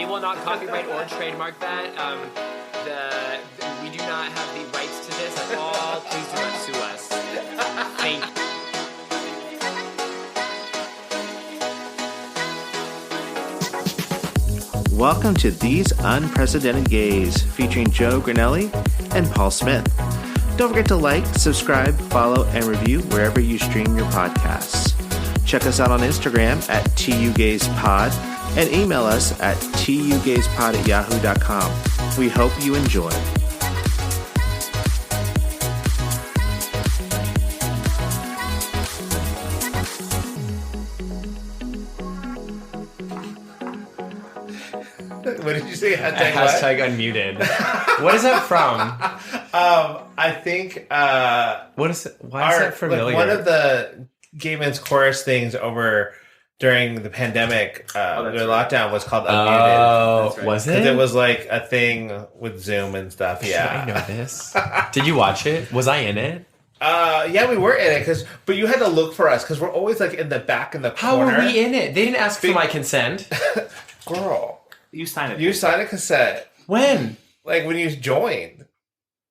We will not copyright or trademark that. We do not have the rights to this at all. Please do not sue us. Thank you. Welcome to These Unprecedented Gays, featuring Joe Granelli and Paul Smith. Don't forget to like, subscribe, follow, and review wherever you stream your podcasts. Check us out on Instagram at TUGaysPod and email us at tugayspod@yahoo.com. We hope you enjoy. What did you say? Hashtag unmuted. What is that from? I think What is it? Why is that familiar? Like one of the Gay Men's Chorus things over during the pandemic, the lockdown was called Unmuted. Oh, right. Was it? Because it was like a thing with Zoom and stuff. Yeah, I know this. Did you watch it? Was I in it? Yeah, we were in it, but you had to look for us because we're always like in the back in the How corner. were we in it? They didn't ask for my consent. Girl, you signed it. You signed a cassette. When? Like when you joined.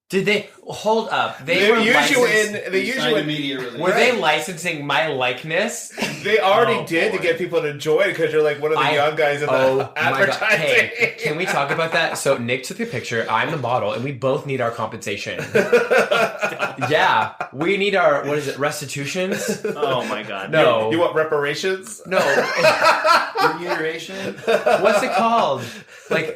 Did they hold up? They use you in media release. Were they licensing my likeness? They already did to get people to join because you're like one of the young guys in the advertising. Hey, can we talk about that? So Nick took the picture. I'm the model, and we both need our compensation. Yeah, we need our restitutions? Oh my god! No, you want reparations? No, remuneration. What's it called? Like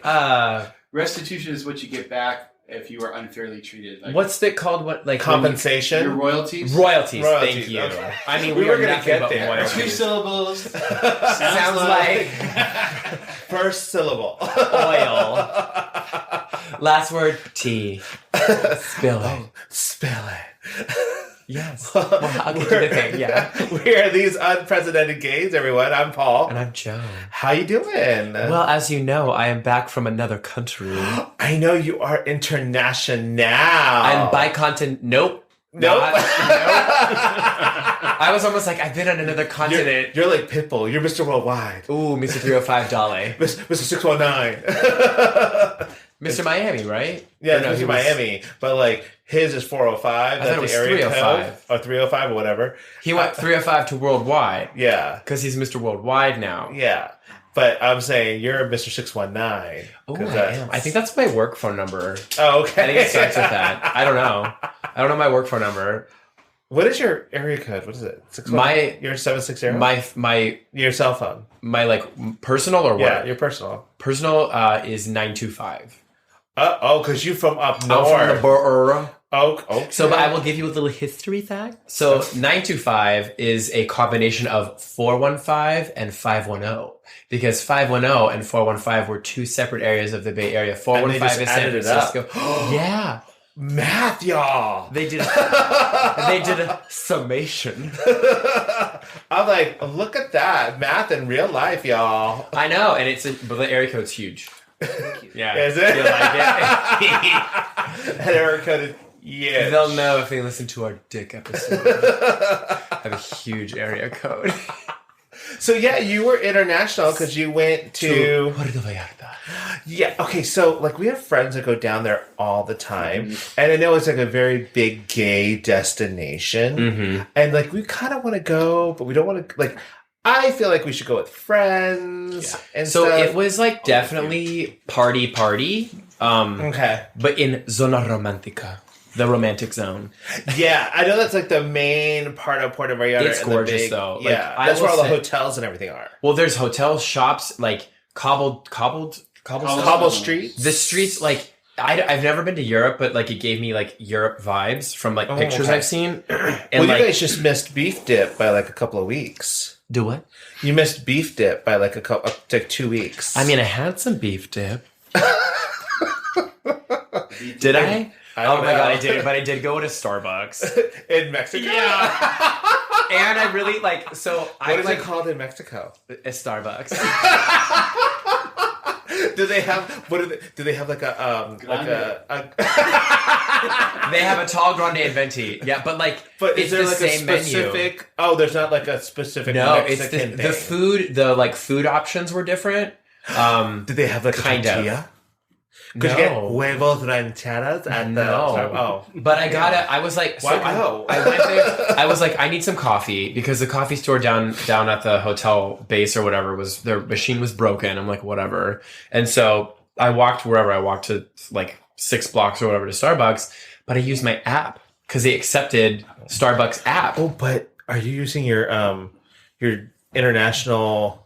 restitution is what you get back if you are unfairly treated. Like, what's it called? What like compensation? Your royalties. Royalties. Thank you. Okay. I mean, we were going to get but there. Royalties. 2 syllables. Sounds like first syllable. Oil. Last word tea. Spill it. Spill it. Yes. Well, I'll get to the thing. Yeah. We are These Unprecedented Gays, everyone. I'm Paul. And I'm Joe. How you doing? Well, as you know, I am back from another country. I know you are international. I'm bi-continent. Nope. Nope. I was almost like, I've been on another continent. You're like Pitbull. You're Mr. Worldwide. Ooh, Mr. 305 Dolly. Mr. 619. Mr. Miami, right? Yeah, no, Mr. Miami. But like, his is 405. I thought it was 305. Or 305 or whatever. He went 305 to worldwide. Yeah. Because he's Mr. Worldwide now. Yeah. But I'm saying you're Mr. 619. Oh, I am. I think that's my work phone number. Oh, okay. I think it starts with that. I don't know. I don't know my work phone number. What is your area code? What is it? Your 760? Your cell phone. My like personal or what? Yeah, your personal. Personal is 925. Because you're from up north. I'm from the borough. Oh, okay. So, but I will give you a little history fact. So, 925 is a combination of 415 and 510. Because 510 and 415 were two separate areas of the Bay Area. 415 is San Francisco. Yeah. Math, y'all. They did a summation. I'm like, look at that. Math in real life, y'all. I know, and but the area code's huge. Yeah. Is it? You like it? That area code is huge. They'll know if they listen to our dick episode. I have a huge area code. So yeah, you were international because you went to Puerto Vallarta. Yeah, okay, so like we have friends that go down there all the time, and I know it's like a very big gay destination, and like we kind of want to go, but we don't want to, like, I feel like we should go with friends. Yeah. And so it was like definitely party. Okay. But in Zona Romantica. The romantic zone. Yeah, I know that's like the main part of Puerto Vallarta. It's gorgeous though. Like, yeah, that's where all the hotels and everything are. Well, there's hotels, shops, like cobbled streets. The streets, like I've never been to Europe, but like it gave me like Europe vibes from like pictures I've seen. And well, like, you guys just missed beef dip by like a couple of weeks. Do what? You missed beef dip by like like 2 weeks. I mean, I had some beef dip. Did I? Oh my god, I did, but I did go to Starbucks in Mexico. Yeah, and I really like. So what is it called in Mexico? A Starbucks. Do they have do they have like a They have a tall grande and venti. Yeah, but is there like same a specific menu? Oh, there's not like a specific Mexican it's the food. The like food options were different. Did they have like kind a of. tortilla? Could you get No. huevos rancheras at the... No. But I was like, so Why no? I went there. I was like, I need some coffee because the coffee store down at the hotel base or whatever their machine was broken. I'm like, whatever. And so I walked wherever. I walked to like 6 blocks or whatever to Starbucks, but I used my app because they accepted Starbucks app. Oh, but are you using your international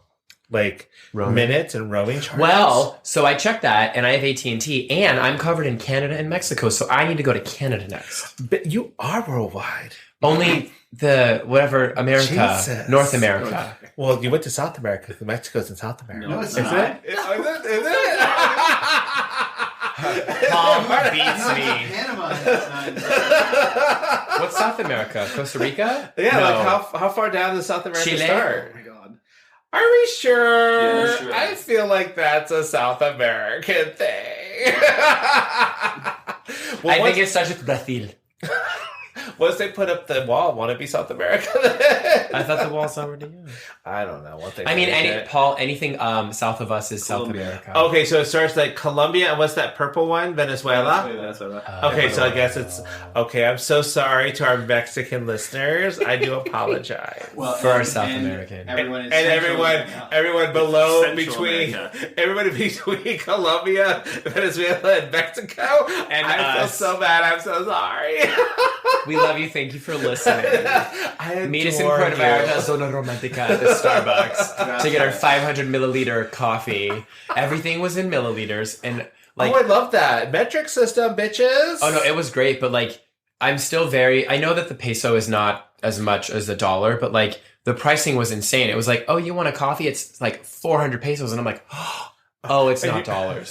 like Roaming? minutes and roaming charges? Well, so I checked that, and I have AT&T, and I'm covered in Canada and Mexico, so I need to go to Canada next. But you are worldwide. Only the whatever America, Jesus. North America. Well, you went to South America. Mexico's in South America. No, it's Is not. it? Is it? Palm beats me. Panama. It's not. What's South America? Costa Rica? Yeah, No. like how far down does South America Chile? start? Oh my god. Are we sure? Yeah, sure. I feel like that's a South American thing. I think it's such a Brazil. Once they put up the wall, won't it be South America? I thought the wall's already in. I don't know. What they I mean, make it. anything south of us is Colombia. South America. Okay, so it starts like Colombia, and what's that purple one? Venezuela? That's what Okay, so I guess it's okay. I'm so sorry to our Mexican listeners. I do apologize. Well, For our South American. Everyone is And Central America. everyone below, Central between, America. everybody between Colombia, Venezuela, and Mexico. And I feel us. so bad. I'm so sorry. We love you. Thank you for listening. I Meet us in adore Puerto you. Vallarta, Zona Romantica at the Starbucks to get our 500 milliliter coffee. Everything was in milliliters. And like, Oh, I love that. Metric system, bitches. oh no, it was great. But like, I'm still I know that the peso is not as much as the dollar, but like the pricing was insane. It was like, oh, you want a coffee? It's like 400 pesos. And I'm like, oh, it's not dollars.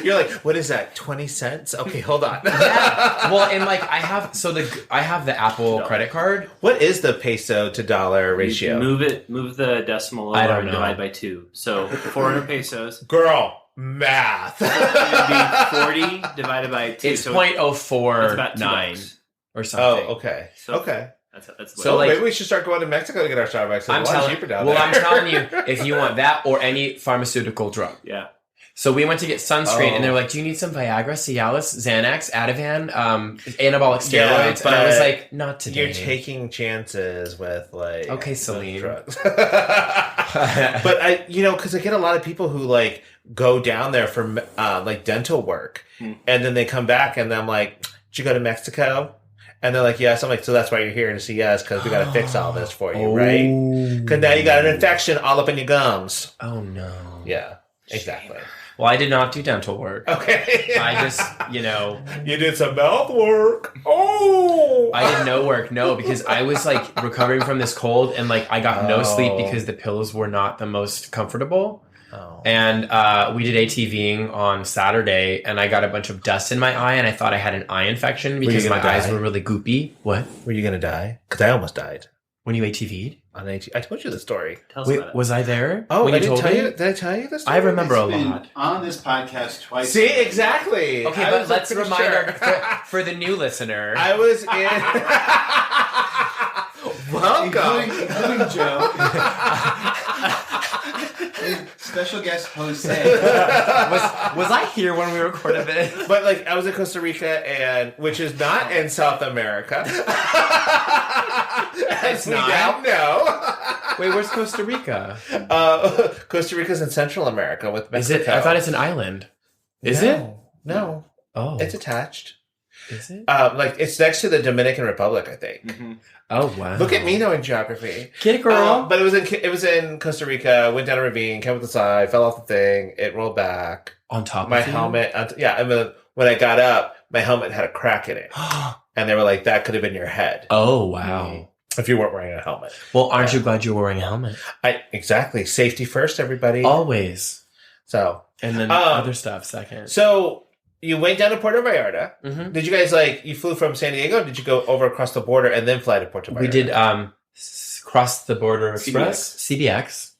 You're like, what is that? 20 cents? Okay, hold on. Yeah. Well, and like I have the Apple credit card. What is the peso to dollar ratio? Move the decimal I over don't and know. divide by 2. So 400 pesos Girl, math. would be 40 divided by 2. It's so .049 it's about $2. or something. Oh, okay. So- Okay. That's So, So like- maybe we should start going to Mexico to get our Starbucks. It's I'm a lot telling cheaper down well, there. I'm telling you, if you want that or any pharmaceutical drug. Yeah. So we went to get sunscreen, Oh. and they were like, "Do you need some Viagra, Cialis, Xanax, Ativan, anabolic steroids?" Yeah, and I was but like, "Not today." You're taking chances with like Okay, with Celine. drugs. But I, because I get a lot of people who like go down there for like dental work, and then they come back, and I'm like, "Did you go to Mexico?" And they're like, "Yes." I'm like, "So that's why you're here to see us because we got to fix all this for you, right? Because now you got an infection all up in your gums." Oh no. Yeah, exactly. Well, I did not do dental work. Okay. I just, You did some mouth work. Oh. I did no work, no, because I was like recovering from this cold, and like I got no sleep because the pillows were not the most comfortable. Oh. And we did ATVing on Saturday, and I got a bunch of dust in my eye, and I thought I had an eye infection because you my gonna eyes die? were really goopy. What? Were you gonna die? Because I almost died When you ATV'd? on AT. I told you the story. Tell us Wait, about it. was I there? Oh, when I you didn't told tell me? you. Did I tell you the story? I remember a Been lot. on this podcast twice. See, exactly. Okay, I but was, let's pretty remind sure. for the new listener. I was in. Welcome. including Joe. And special guest Jose. was I here when we recorded this? But like, I was in Costa Rica, which is not in South America. It's We not? now know. Wait, where's Costa Rica? Costa Rica's in Central America with Is Mexico. it? I thought it's an island. Is No. it? No, Oh, it's attached. is it? Like it's next to the Dominican Republic, I think. Mhm. Oh wow! Look at me knowing geography. Get it, girl. But it was in Costa Rica. Went down a ravine, came up the side, fell off the thing. It rolled back. On top My of you? helmet. Yeah, I mean, when I got up, my helmet had a crack in it, and they were like, "That could have been your head Oh wow! if you weren't wearing a helmet." Well, aren't you glad you're wearing a helmet? Exactly. Safety first, everybody. Always. So And then Um, other stuff second. So you went down to Puerto Vallarta. Mhm. Did you guys you flew from San Diego? Or did you go over across the border and then fly to Puerto Vallarta? We did cross the border express CBX,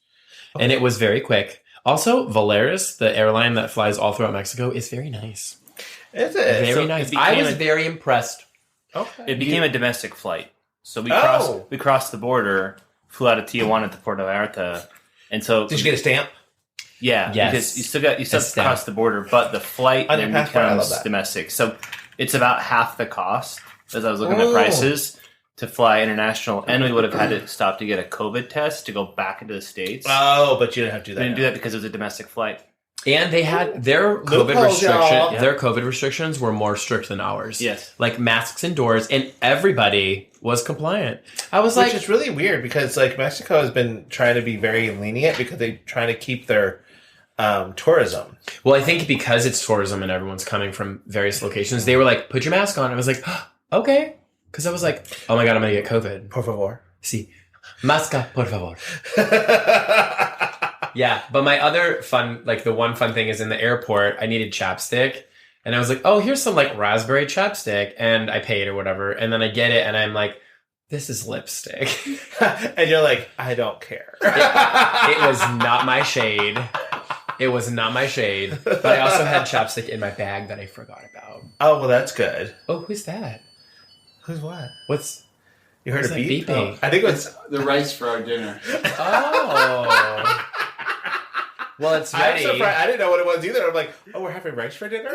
and it was very quick. Also, Volaris, the airline that flies all throughout Mexico, is very nice. Is it? Very So nice. it I became was a- very impressed. Okay. It became a domestic flight. So we Oh. crossed the border, flew out of Tijuana to Puerto Vallarta. And so Did you get a stamp? Yeah, Yes. because you still have to Stamp. cross the border, but the flight On your then passport, I love becomes that. domestic. So it's about half the cost, as I was looking Oh. at prices, to fly international. And we would have had to stop to get a COVID test to go back into the States. Oh, but you didn't have to do We that. didn't do now. that because it was a domestic flight. And they had their COVID Loopholes, y'all. Their COVID restrictions were more strict than ours. Yes. Like masks indoors, and everybody was compliant. I was Which like, is really weird because like Mexico has been trying to be very lenient because they're trying to keep their tourism. well, I think because it's tourism and everyone's coming from various locations, they were like, put your mask on. I was like, okay. Because I was like, oh my God, I'm going to get COVID. Por favor. Sí. Masca, por favor. Yeah, but my other fun, like the one fun thing is in the airport, I needed chapstick. And I was like, oh, here's some like raspberry chapstick. And I paid or whatever. And then I get it and I'm like, this is lipstick. And you're like, I don't care. It was not my shade. It was not my shade. But I also had chapstick in my bag that I forgot about. Oh, well, that's good. Oh, who's that? Who's what? What's... You heard What's a that beep? beeping? Oh, I think it was... The rice for our dinner. Oh. Well, it's I'm ready. surprised. I didn't know what it was either. I'm like, oh, we're having rice for dinner?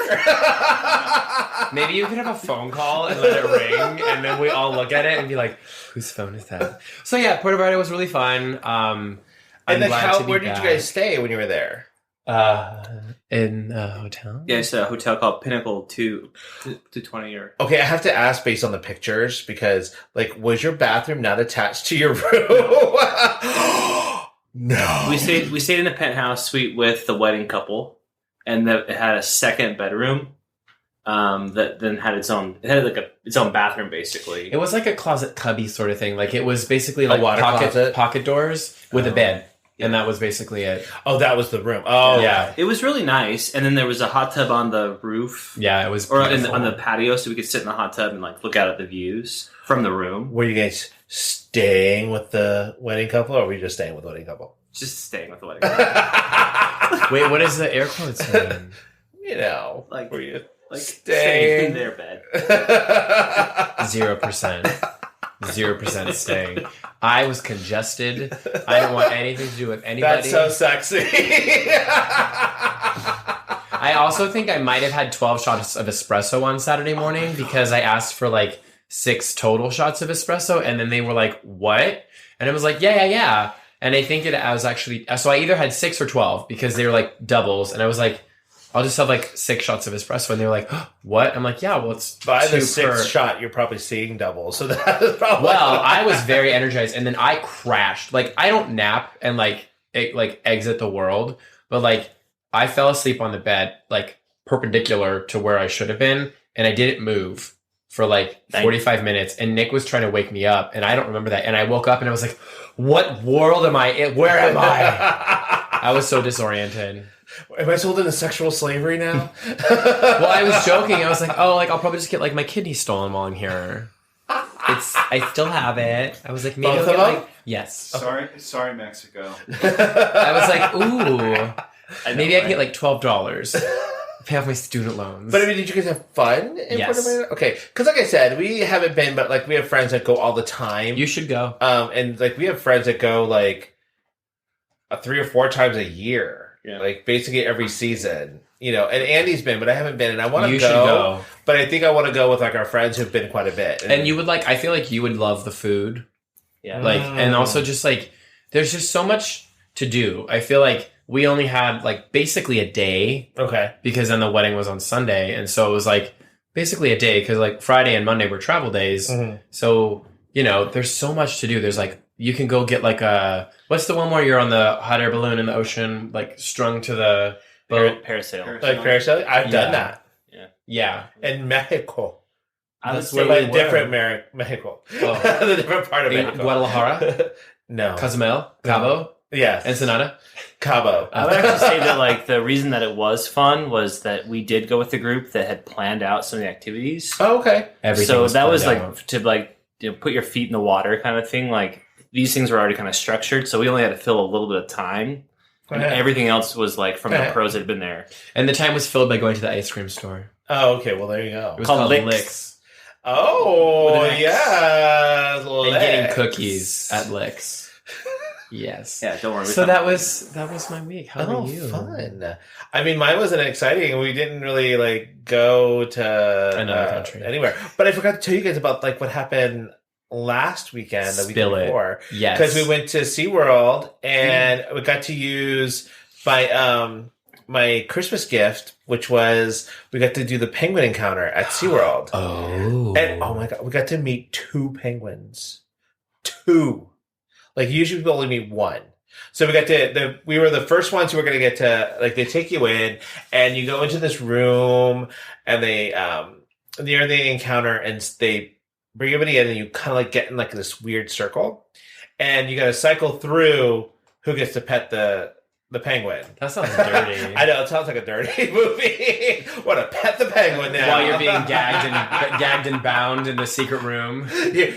Maybe you could have a phone call and let it ring, and then we all look at it and be like, whose phone is that? So yeah, Puerto Vallarta was really fun. I'm And then glad to be where did back. you guys stay when you were there? In a hotel? Yeah, it's a hotel called Pinnacle 220 or... Okay, I have to ask based on the pictures because, like, was your bathroom not attached to your room? No. We stayed in a penthouse suite with the wedding couple, and it had a second bedroom that then had its own bathroom basically. It was like a closet cubby sort of thing. Like it was basically like water closet? pocket doors with a bed. And that was basically it. Oh, that was the room. Oh, Yeah. It was really nice, and then there was a hot tub on the roof, Yeah, it was or beautiful. on the patio, so we could sit in the hot tub and like look out at the views from the room. Were you guys staying with the wedding couple, or were you just staying with the wedding couple? Just staying with the wedding couple. Wait, what does the air quotes mean? You know, Like- were you like staying staying in their bed. 0%. 0% staying. I was congested. I didn't want anything to do with anybody. That's so sexy. I also think I might have had 12 shots of espresso on Saturday morning because I asked for like 6 total shots of espresso, and then they were like, what? And I was like, yeah. And I think I was actually, so I either had 6 or 12 because they were like doubles. And I was like, I'll just have like 6 shots of espresso. And they were like, what? I'm like, yeah, well, it's By the 2 6th per. shot, you're probably seeing double. So that is probably Well, I was very energized, and then I crashed. Like, I don't nap and like exit the world, but like I fell asleep on the bed, like perpendicular to where I should have been, and I didn't move for like 45 minutes. And Nick was trying to wake me up, and I don't remember that. And I woke up and I was like, "What world am I in? Where am I?" I was so disoriented. Am I sold into sexual slavery now? Well, I was joking. I was like, "Oh, like I'll probably just get like my kidney stolen while I'm here." I still have it. I was like, maybe I'll Both get of them? like, yes. Sorry, Mexico. I was like, ooh, maybe I can get like $12. Pay off my student loans. But I mean, did you guys have fun in Yes. Puerto Vallarta? Okay, because like I said, we haven't been, but like we have friends that go all the time. You should go. And like we have friends that go like 3 or 4 times a year. Yeah. Like basically every season. You know, and Andy's been, but I haven't been, and I want to You go, should go. But I think I want to go with like our friends who've been quite a bit. And you would like, I feel like you would love the food. Yeah. Like, and also just like, there's just so much to do. I feel like we only had like basically a day Okay. because then the wedding was on Sunday. And so it was like basically a day because like Friday and Monday were travel days. Mhm. So, you know, there's so much to do. There's like, you can go get like what's the one where you're on the hot air balloon in the ocean, like strung to the boat? Parasail. Like parasailing? I've done Yeah. that. Yeah. In Mexico. I would That's say where But we different were. Mexico. Oh. The different part of In Mexico. Guadalajara, No. Cozumel, Cabo, Yes. Ensenada. Cabo. I would actually say that like the reason that it was fun was that we did go with a group that had planned out some of the activities. Oh, okay. Everything So was that was planned like out. to like put your feet in the water kind of thing. Like these things were already kind of structured, so we only had to fill a little bit of time. And everything else was like from the pros that had been there. And the time was filled by going to the ice cream store. Oh, okay. Well, there you go. It was Called called Licks. Licks. Oh, With an X. yeah. And getting cookies at Licks. Yes. Yeah, don't worry. So that was my week. How are you? Fun. I mean, mine wasn't exciting. We didn't really like go to Another country anywhere. But I forgot to tell you guys about like what happened last weekend, the Spill weekend it. before. Yes. Because we went to SeaWorld and we got to use my Christmas gift, which was we got to do the penguin encounter at SeaWorld. Oh. And oh my god, we got to meet 2 penguins. 2. Like usually people only meet 1. So we got to we were the first ones who were gonna get to like they take you in and you go into this room and they near the encounter and they bring everybody in and you kind of like get in like this weird circle and you got to cycle through who gets to pet the penguin. That sounds dirty. I know, it sounds like a dirty movie. Want to pet the penguin now. While you're being gagged and bound in the secret room.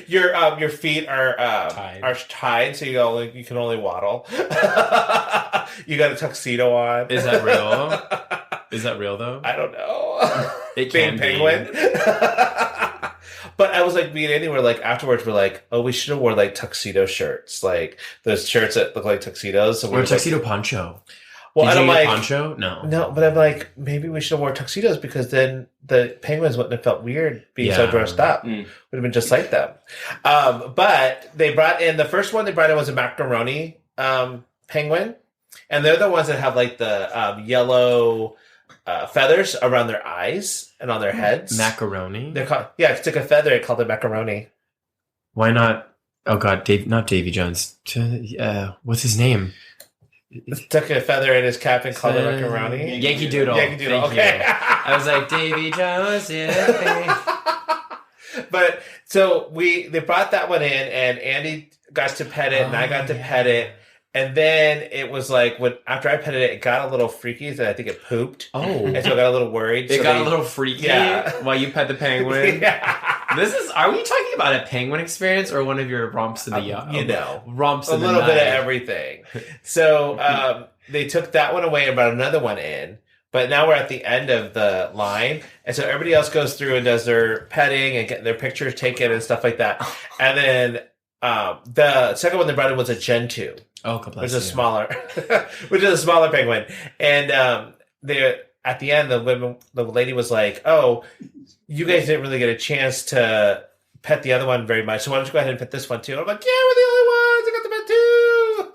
Your feet are tied, so you can only waddle. You got a tuxedo on. Is that real? Is that real though? I don't know. It can Being penguin. But I was like, being anywhere, like afterwards, we're like, oh, we should have wore like tuxedo shirts, like those shirts that look like tuxedos. So or a tuxedo poncho. Well, Did I don't you get like poncho. No, no, but I'm like, maybe we should have wore tuxedos because then the penguins wouldn't have felt weird being so dressed up. Would have been just like them. But they brought in the first one. They brought in was a macaroni penguin, and they're the ones that have like the yellow feathers around their eyes and on their heads. Macaroni. They're called it's like a feather. They called it macaroni. Why not? Oh God, not Davy Jones. What's his name? Took a feather in his cap and called it macaroni. Yankee Doodle. Yankee Doodle. Thank Okay. you. I was like Davy Jones. Yeah. But so they brought that one in, and Andy got to pet it, and I got to pet it. And then it was like after I petted it, it got a little freaky. So I think it pooped. Oh, and so I got a little worried. It got a little freaky while you pet the penguin. Yeah. Are we talking about a penguin experience or one of your romps in the romps a in the little bit of night? everything. So they took that one away and brought another one in. But now we're at the end of the line, and so everybody else goes through and does their petting and get their pictures taken and stuff like that. And then the second one they brought in was a Gen 2. Oh, which is a smaller penguin. And they at the end, the lady was like, "Oh, you guys didn't really get a chance to pet the other one very much, so why don't you go ahead and pet this one too?" And I'm like, "Yeah, we're the only ones. I got to pet too."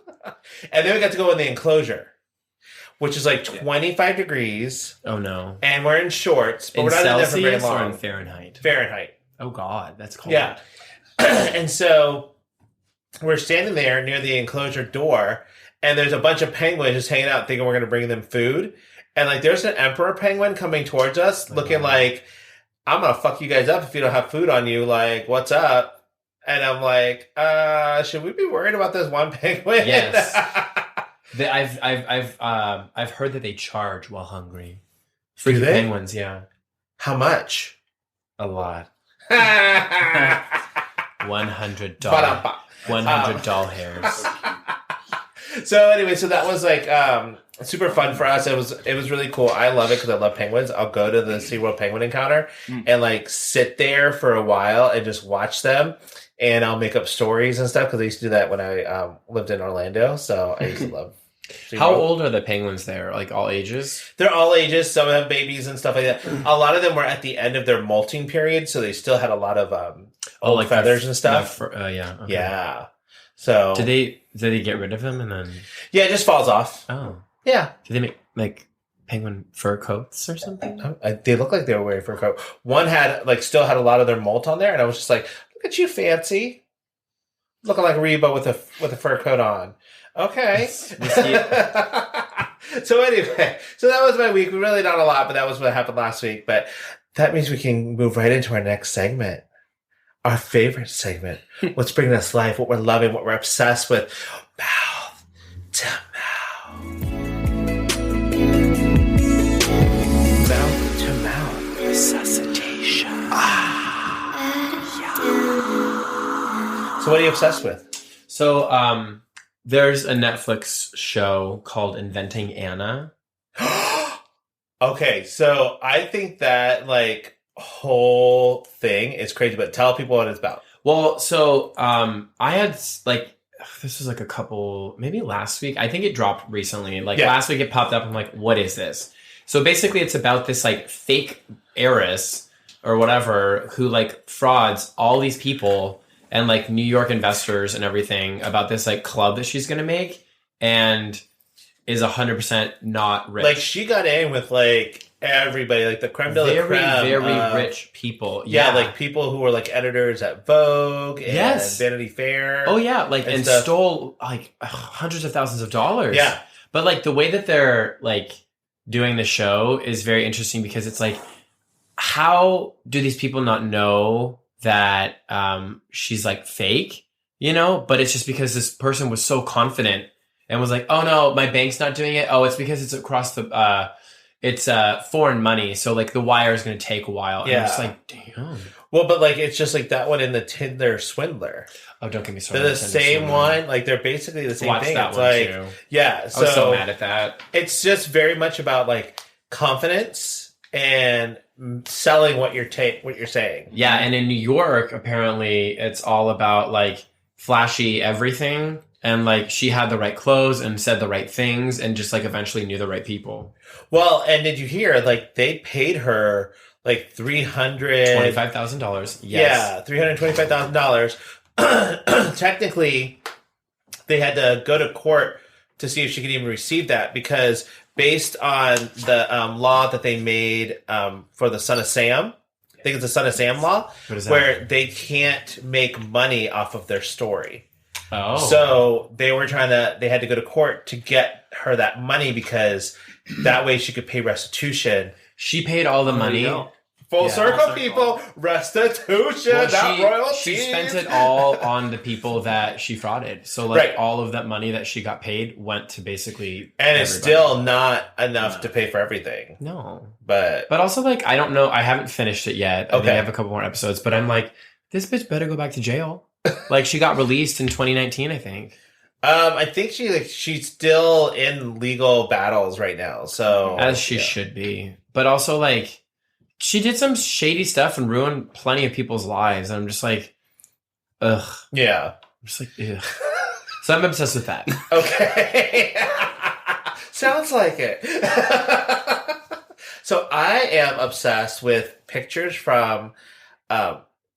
And then we got to go in the enclosure, which is like 25 degrees. Oh no! And we're in shorts, but in we're not Celsius in there for very long. Or in Fahrenheit? Fahrenheit. Oh God, that's cold. Yeah. And so we're standing there near the enclosure door, and there's a bunch of penguins just hanging out, thinking we're going to bring them food. And like, there's an emperor penguin coming towards us, looking like, "I'm going to fuck you guys up if you don't have food on you. Like, what's up?" And I'm like, should we be worried about this one penguin? Yes. I've heard that they charge while hungry. Freaky penguins, yeah. How much? A lot. $100. 100 doll hairs. So anyway, so that was like super fun for us. It was really cool. I love it because I love penguins. I'll go to the SeaWorld Penguin Encounter and like sit there for a while and just watch them. And I'll make up stories and stuff because I used to do that when I lived in Orlando. So I used to love SeaWorld. How old are the penguins there? Like all ages? They're all ages. Some have babies and stuff like that. A lot of them were at the end of their molting period, so they still had a lot of old like feathers and stuff. Yeah. Okay. Yeah. So did they get rid of them and then? Yeah, it just falls off. Oh. Yeah. Did they make like penguin fur coats or something? They look like they were wearing fur coat. One still had a lot of their molt on there, and I was just like, "Look at you, fancy, looking like Reba with a fur coat on." Okay. So anyway, so that was my week. Really not a lot, but that was what happened last week. But that means we can move right into our next segment. Our favorite segment. What's bringing us life, what we're loving, what we're obsessed with. Mouth to mouth. Mouth to mouth. Resuscitation. So what are you obsessed with? So, there's a Netflix show called Inventing Anna. Okay, so I think that whole thing is crazy, but tell people what it's about. Well, so I had this was like maybe last week. I think it dropped recently. Like Yeah. last week it popped up. I'm like, what is this? So basically it's about this like fake heiress or whatever who like frauds all these people and like New York investors and everything about this like club that she's going to make and is 100% not rich. Like she got in with like everybody, like the creme de la creme. Very rich people. Yeah, like people who were like editors at Vogue and Yes. Vanity Fair. Oh yeah, like and stuff. stole like hundreds of thousands of dollars. Yeah. But like the way that they're like doing the show is very interesting because it's like, how do these people not know that she's like fake? You know, but it's just because this person was so confident and was like, oh no, my bank's not doing it. Oh, it's because it's across the it's foreign money, so like the wire is going to take a while. And Yeah. I'm just like, damn. Well, but like it's just like that one in the Tinder Swindler. Oh, don't get me started. They're the same one. Like they're basically the same Watch thing. that It's one like too. yeah. I was so mad at that. It's just very much about like confidence and selling what you're saying. Yeah, and in New York, apparently, it's all about like flashy everything, and like she had the right clothes and said the right things, and just like eventually knew the right people. Well, and did you hear like they paid her like $25,000. Yes. Yeah, $325,000. Technically, they had to go to court to see if she could even receive that because based on the law that they made for the Son of Sam, I think it's the Son of Sam law, What is that? where they can't make money off of their story. Oh. So they had to go to court to get her that money because that way she could pay restitution. She paid all the There money. you go. Full Yeah. circle, Full circle. people. Restitution, Well, not royalties. she spent it all on the people that she frauded. So like Right. all of that money that she got paid went to basically And it's everybody. still not enough to pay for everything. No. But But also like I don't know, I haven't finished it yet. I think Okay. I have a couple more episodes, but I'm like, this bitch better go back to jail. Like she got released in 2019, I think. I think she's still in legal battles right now. So As she yeah. should be. But also like she did some shady stuff and ruined plenty of people's lives. And I'm just like, ugh. Yeah. I'm just like, ugh. So I'm obsessed with that. Okay. Sounds like it. So I am obsessed with pictures from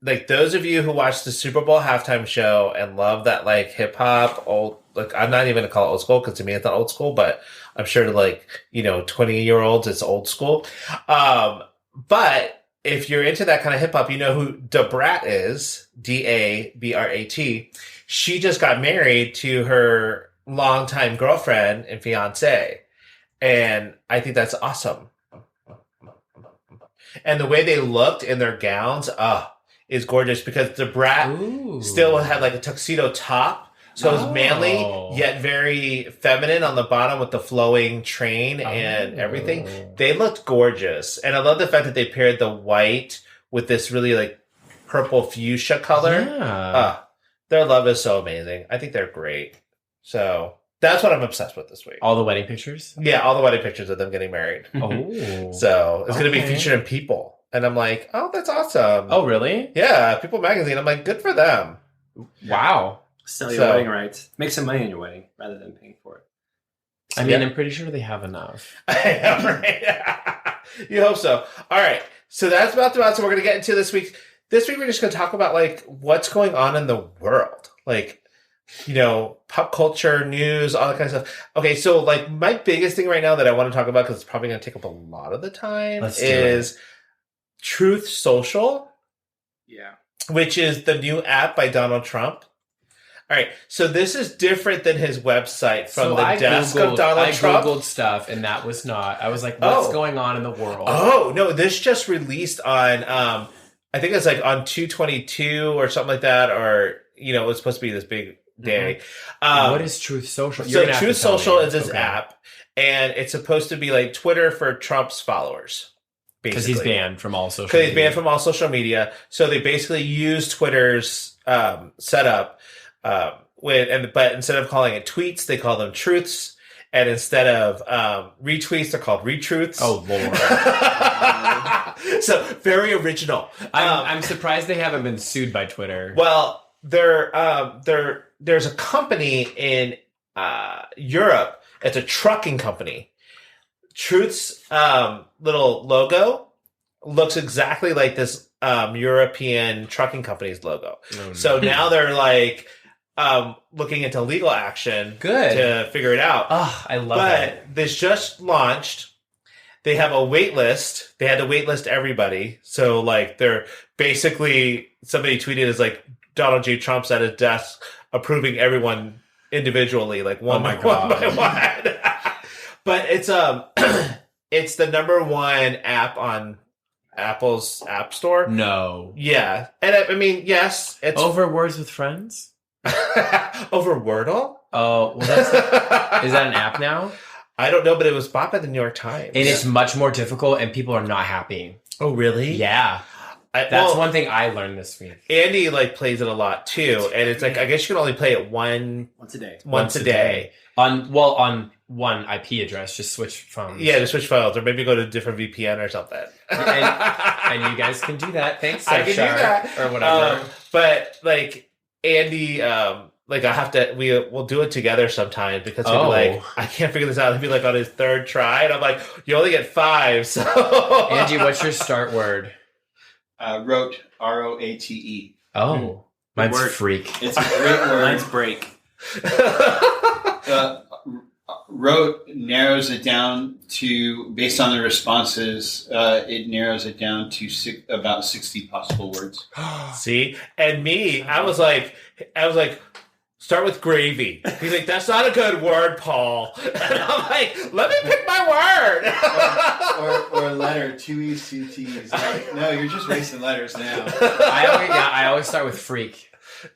like those of you who watch the Super Bowl halftime show and love that like hip hop old, like I'm not even gonna call it old school because to me it's not old school, but I'm sure to like 20-year-olds it's old school. But if you're into that kind of hip hop, you know who Dabrat is, Dabrat. She just got married to her longtime girlfriend and fiance, and I think that's awesome. And the way they looked in their gowns, is gorgeous because the brat Ooh. still had like a tuxedo top. So it was manly, yet very feminine on the bottom with the flowing train and everything. They looked gorgeous. And I love the fact that they paired the white with this really like purple fuchsia color. Yeah. Their love is so amazing. I think they're great. So that's what I'm obsessed with this week. All the wedding pictures? Yeah, all the wedding pictures of them getting married. Oh. So it's going to be Okay. featured in People. And I'm like, oh, that's awesome. Oh, really? Yeah, People Magazine. I'm like, good for them. Wow. Sell your So- wedding rights. Make some money on your wedding rather than paying for it. I mean, Yeah. I'm pretty sure they have enough. I know, right? You hope so. All right. So that's about the amount. So we're going to get into this week. This week, we're just going to talk about like what's going on in the world. Like, pop culture, news, all that kind of stuff. Okay. So like my biggest thing right now that I want to talk about, because it's probably going to take up a lot of the time, Let's do is Truth Social, Yeah. which is the new app by Donald Trump. All right, so this is different than his website from the desk of Donald Trump. I Googled stuff, and that was not. I was like, what's Oh. going on in the world? Oh, no, this just released on, I think it's like on 2/22 or something like that, or, it was supposed to be this big day. What is Truth Social? So gonna have Truth to tell Social me. is this Okay. app, and it's supposed to be like Twitter for Trump's followers. Because he's basically. banned from all social Because he's media. banned from all social media. So they basically use Twitter's setup. But instead of calling it tweets, they call them truths. And instead of retweets, they're called retruths. Oh, Lord. So very original. I'm surprised they haven't been sued by Twitter. Well, they're there's a company in Europe. It's a trucking company. Truth's little logo looks exactly like this European trucking company's logo. Oh, So no. now they're like looking into legal action Good. to figure it out. Oh, I love it. But this just launched. They have a wait list. They had to wait list everybody. So like they're basically, somebody tweeted is like Donald J. Trump's at his desk approving everyone individually, like one by one. But it's it's the number one app on Apple's App Store. No. Yeah. And I mean, yes, it's Over Words with Friends? over Wordle. Oh, well, is that an app now? I don't know, but it was bought by the New York Times. And it's much more difficult, and people are not happy. Oh, really? Yeah. That's one thing I learned this week. Andy like plays it a lot too, and it's like I guess you can only play it once Once a day. a day. On one IP address, just switch phones. Yeah, to switch files, or maybe go to a different VPN or something. and you guys can do that. Thanks, I can do that or whatever. But like Andy, like I have to, we'll do it together sometime because he'll be like, I can't figure this out. He'll be like on his third try, and I'm like, you only get 5. So Andy, what's your start word? Rote, R-O-A-T-E. Oh, mine's word. freak. It's a great word. Mine's break. Rote narrows it down to, based on the responses, it narrows it down to about 60 possible words. See, and me, I was like, start with gravy. He's like, that's not a good word, Paul. And I'm like, let me pick my word. or letter, 2 E's, 2 T's. Like, no, you're just wasting letters now. I always start with freak.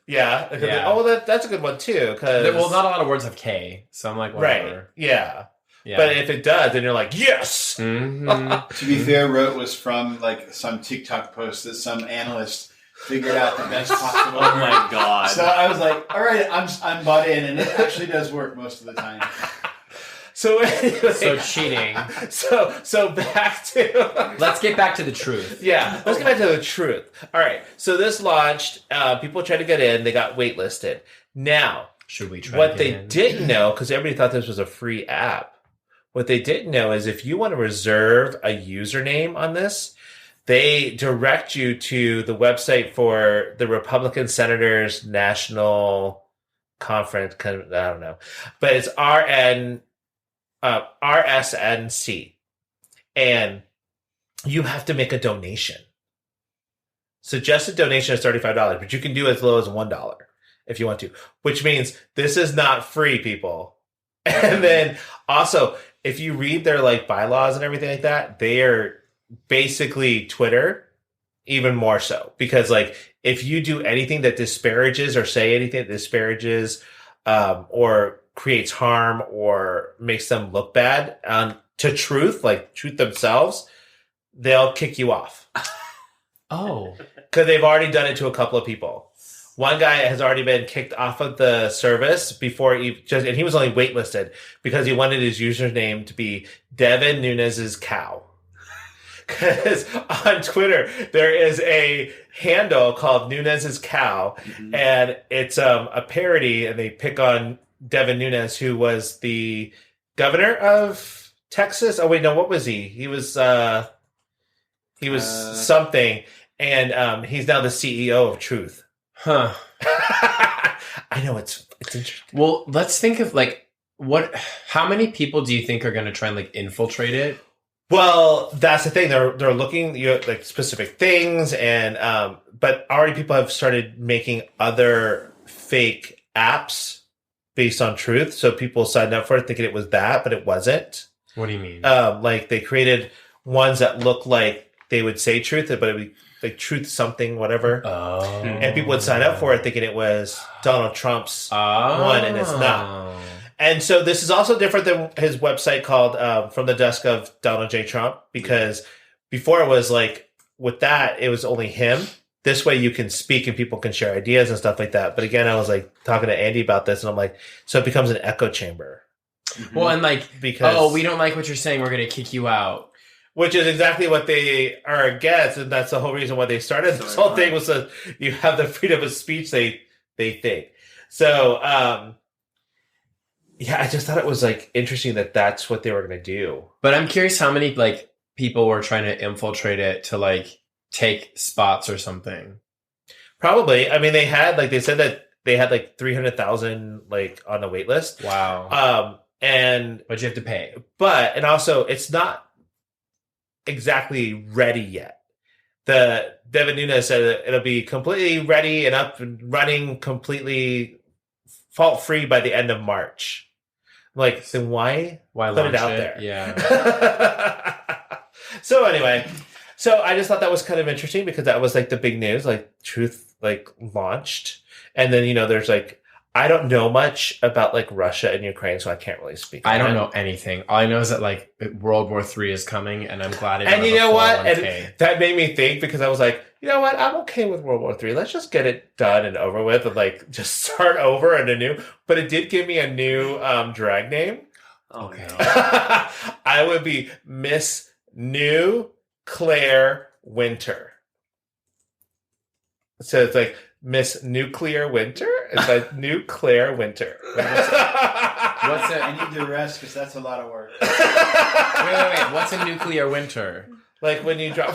Yeah. Yeah. Oh, well, that's a good one too. Well, not a lot of words have K, so I'm like, whatever. Right. Yeah. Yeah. But if it does, then you're like, yes. Mhm. To be fair, Rote was from like some TikTok post that some analyst figured out the best possible. Oh my god. So I was like, all right, I'm bought in, and it actually does work most of the time. So anyway, So cheating. So back to Let's get back to the truth. yeah. Let's get back to the truth. All right. So this launched. People tried to get in. They got waitlisted. Now, Should we try? what to they get in? didn't know, because everybody thought this was a free app, what they didn't know is if you want to reserve a username on this, they direct you to the website for the Republican Senators National Conference. I don't know, but it's RSNC, and you have to make a donation. Suggested donation is $35, but you can do as low as $1 if you want to, which means this is not free, people. And then also, if you read their like bylaws and everything like that, they are basically Twitter, even more so, because like if you do anything that disparages or say anything that disparages or creates harm or makes them look bad to truth, like truth themselves, they'll kick you off. Oh. Because they've already done it to a couple of people. One guy has already been kicked off of the service before and he was only waitlisted because he wanted his username to be Devin Nunes's cow. Because on Twitter there is a handle called Nunes's cow, and it's a parody, and they pick on Devin Nunes, who was the governor of Texas. Oh wait, no, what was he? He was something, and he's now the CEO of Truth. Huh. I know it's interesting. Well, let's think of like how many people do you think are going to try and like infiltrate it? Well, that's the thing. They're looking like specific things, and but already people have started making other fake apps based on Truth. So people signed up for it thinking it was that, but it wasn't. What do you mean? Like they created ones that look like they would say Truth, but it would be like Truth something, whatever. Oh. And people would sign up for it thinking it was Donald Trump's one, and it's not. And so this is also different than his website called From the Desk of Donald J. Trump, because before it was like, with that, it was only him. This way you can speak and people can share ideas and stuff like that. But again, I was like talking to Andy about this, and I'm like, so it becomes an echo chamber. Well, and like, Because we don't like what you're saying, we're going to kick you out. which is exactly what they are against, and that's the whole reason why they started this whole thing, was that you have the freedom of speech, they think. So, yeah, I just thought it was like interesting that that's what they were going to do. But I'm curious how many like people were trying to infiltrate it to like take spots or something. Probably. I mean, they said that they had like 300,000 like on the wait list. Wow. But you have to pay. And also it's not exactly ready yet. The Devin Nunes said that it'll be completely ready and up and running, completely fault free by the end of March. Like, then why put it out there? Yeah. So anyway, I just thought that was kind of interesting because that was like the big news, like Truth like launched, and then there's like I don't know much about like Russia and Ukraine, so I can't really speak. I don't know anything. All I know is that like World War III is coming, and I'm glad it. And you know what? And that made me think because I was like, you know what? I'm okay with World War III. Let's just get it done and over with, and like just start over and a new. But it did give me a new drag name. Okay. No. I would be Miss New Claire Winter. So it's like Miss Nuclear Winter. It's like New Claire Winter. What's it? I need to rest because that's a lot of work. Wait. What's a nuclear winter? Like when you drop,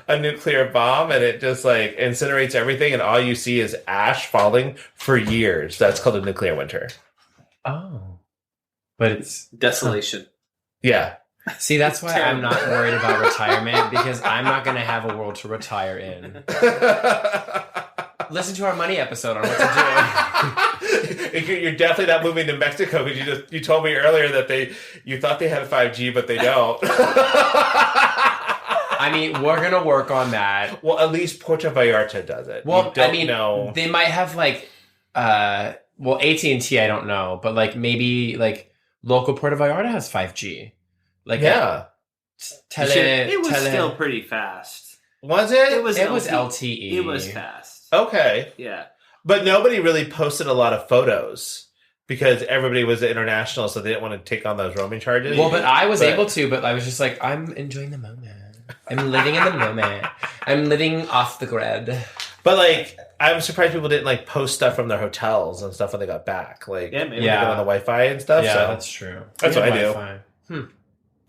a nuclear bomb and it just like incinerates everything, and all you see is ash falling for years. That's called a nuclear winter. Oh, but it's Desolation. Yeah. See, that's why I'm not worried about retirement, because I'm not going to have a world to retire in. Listen to our money episode on what to do. You're definitely not moving to Mexico because you told me earlier that you thought they had 5G, but they don't. I mean, we're going to work on that. Well, at least Puerto Vallarta does it. Well, know. They might have like, AT&T, I don't know, but like maybe like local Puerto Vallarta has 5G. Like yeah, it was still pretty fast. Was it? It was LTE. It was fast. Okay. Yeah. But nobody really posted a lot of photos because everybody was international, so they didn't want to take on those roaming charges. Well, but I was able to, but I was just like, I'm enjoying the moment. I'm living in the moment. I'm living off the grid. But like, I'm surprised people didn't like post stuff from their hotels and stuff when they got back. Like, maybe they got on the Wi-Fi and stuff. Yeah, so. that's true. That's what I do.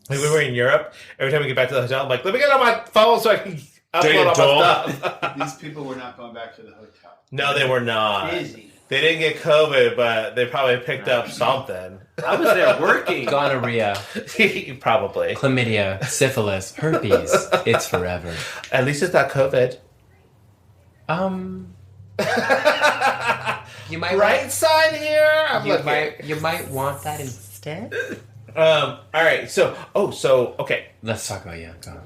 Like we were in Europe. Every time we get back to the hotel, I'm like, let me get on my phone so I can upload all my stuff. These people were not going back to the hotel. No, they were not. Busy. They didn't get COVID, but they probably picked up something. I was there working. Gonorrhea. Probably. Chlamydia, syphilis, herpes. It's forever. At least it's not COVID. You might right side here. You might want that instead. All right. So okay. Let's talk about Go.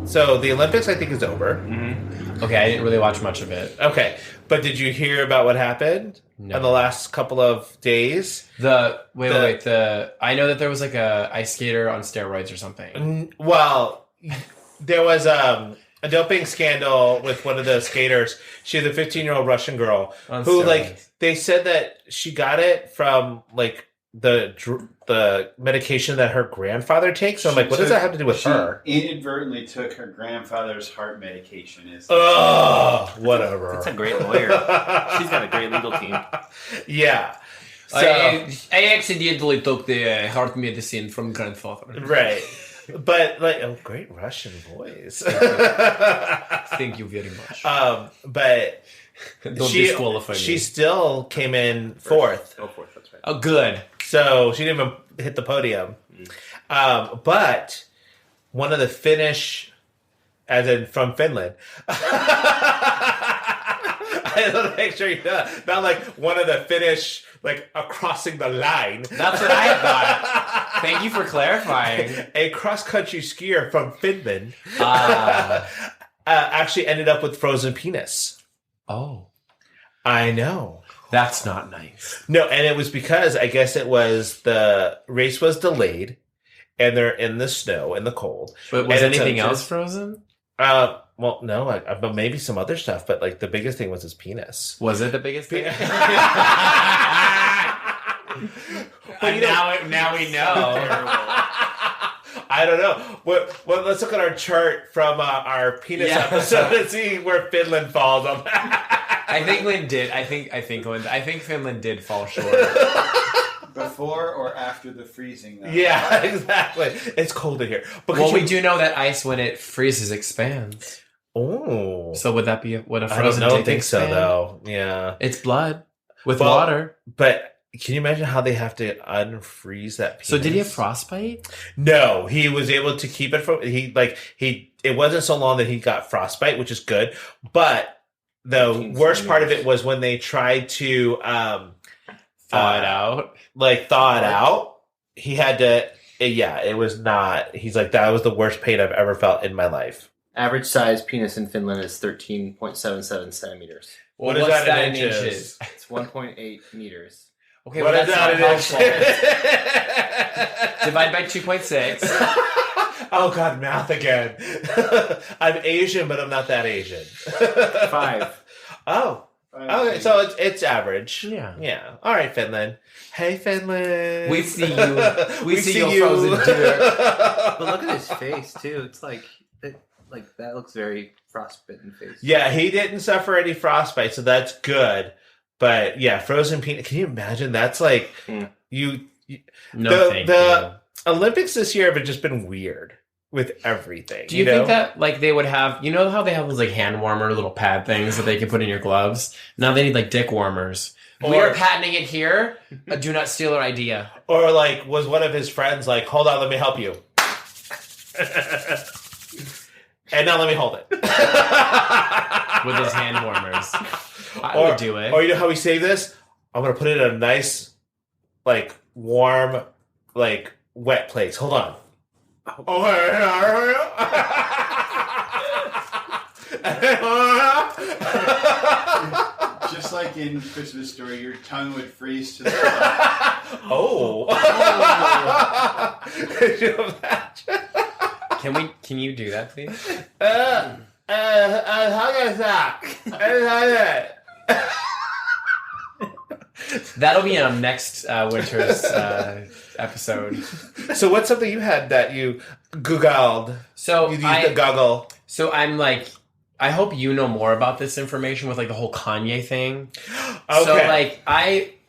So the Olympics, I think, is over. Mm-hmm. Okay, I didn't really watch much of it. Okay, but did you hear about what happened in the last couple of days? I know that there was like a ice skater on steroids or something. Well, there was a doping scandal with one of the skaters. She was a 15-year-old Russian girl who, steroids. Like, they said that she got it from like the medication that her grandfather takes. So I'm like, what does that have to do with her? Inadvertently took her grandfather's heart medication. Whatever. That's a great lawyer. She's got a great legal team. Yeah. So, I accidentally took the heart medicine from grandfather. Right. But like, great Russian voice. Thank you very much. But don't disqualify me. She still came in fourth. Oh, fourth. That's right. Oh, good. So she didn't even hit the podium. But one of the Finnish, as in from Finland. I want to make sure you know. Not like one of the Finnish, like crossing the line. That's what I thought. Thank you for clarifying. A cross-country skier from Finland actually ended up with frozen penis. Oh. I know. That's not nice. No, and it was because I guess it was the race was delayed and they're in the snow and the cold. But was anything else frozen? Well, no, but maybe some other stuff. But like the biggest thing was his penis. Was it the biggest thing? But now we know. I don't know. Well, let's look at our chart from our penis episode and see where Finland falls on that. I think Lynn did. I think Finland did fall short. Before or after the freezing, though? Yeah, exactly. It's cold in here. But Well, we do know that ice, when it freezes, expands. Oh. So would that be what a I frozen don't dick think so, expand? though. Yeah. It's blood with Well, water. But can you imagine how they have to unfreeze that penis? So did he have frostbite? No, he was able to keep it from it wasn't so long that he got frostbite, which is good. But the worst part of it was when they tried to Thaw it out. Thaw it out. He had to it was not. He's like, that was the worst pain I've ever felt in my life. Average size penis in Finland is 13.77 centimeters. What is what's that in in inches? It's 1.8 meters. Okay, What well, is that's that not in helpful. inches? Divide by 2.6. Oh God, math again. I'm Asian, but I'm not that Asian. 5. Oh. Okay, so it's average. Yeah. Yeah. All right, Finland. Hey, Finland. We see you. We see your you. frozen dick. But look at his face too. It's like that looks very frostbitten face. Yeah, he didn't suffer any frostbite, so that's good. But yeah, frozen peanut. Can you imagine? That's like you. No, the Olympics this year have just been weird with everything. Do you think that they would have? You know how they have those hand warmer little pad things that they can put in your gloves? Now they need dick warmers. We are patenting it here. Do not steal our idea. Or was one of his friends hold on, let me help you. And now let me hold it. With his hand warmers. I would do it. Or you know how we save this? I'm going to put it in a nice, warm, wet place. Hold on. Just like in Christmas Story, your tongue would freeze to the top. Oh. Could you imagine? Can you do that, please? That'll be on next winter's episode. So what's something you had that you Googled? So you used the goggle. So I'm I hope you know more about this information with the whole Kanye thing. Okay. So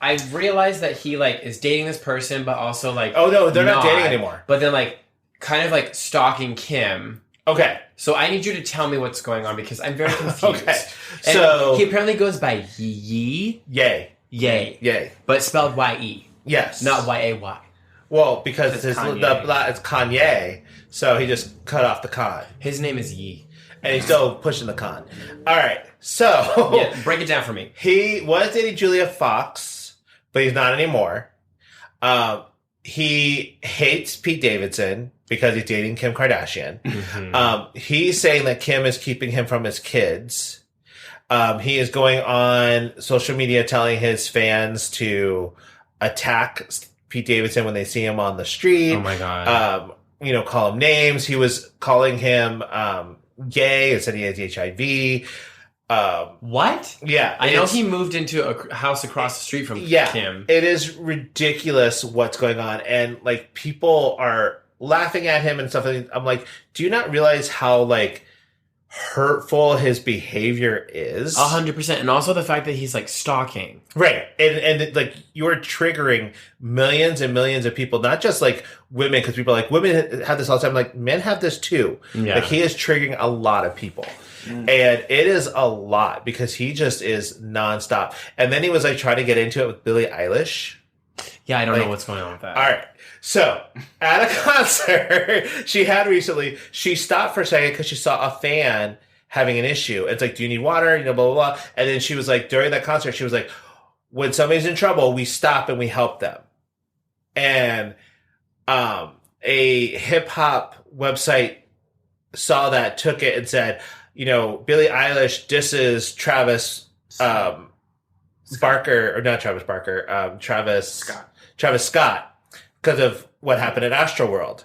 I realized that he is dating this person, but also oh no, they're not dating anymore. But then kind of stalking Kim. Okay. So I need you to tell me what's going on because I'm very confused. Okay. And so he apparently goes by Yee. Yay. But spelled Y-E. Yes. Not Y-A-Y. Well, because It's it's Kanye. Kanye, so he just cut off the con. His name is Yee. And he's still pushing the con. All right. So Yeah, break it down for me. he was dating Julia Fox, but he's not anymore. He hates Pete Davidson because he's dating Kim Kardashian. Mm-hmm. He's saying that Kim is keeping him from his kids. He is going on social media telling his fans to attack Pete Davidson when they see him on the street. Oh my God. Call him names. He was calling him gay and said he has HIV. What? Yeah. I know he moved into a house across the street from Kim. It is ridiculous what's going on. And people are laughing at him and stuff. I'm like, do you not realize how hurtful his behavior is? 100%. And also the fact that he's stalking. Right. And you're triggering millions and millions of people, not just women, because people are women have this all the time. Men have this too. Yeah. He is triggering a lot of people. And it is a lot because he just is nonstop. And then he was trying to get into it with Billie Eilish. Yeah, I don't know what's going on with that. All right. So at a concert she had recently, she stopped for a second because she saw a fan having an issue. It's do you need water? Blah, blah, blah. And then she was during that concert, she was when somebody's in trouble, we stop and we help them. And a hip hop website saw that, took it and said, Billie Eilish disses Travis Barker, or not Travis Barker, Travis Scott, because of what happened at Astroworld.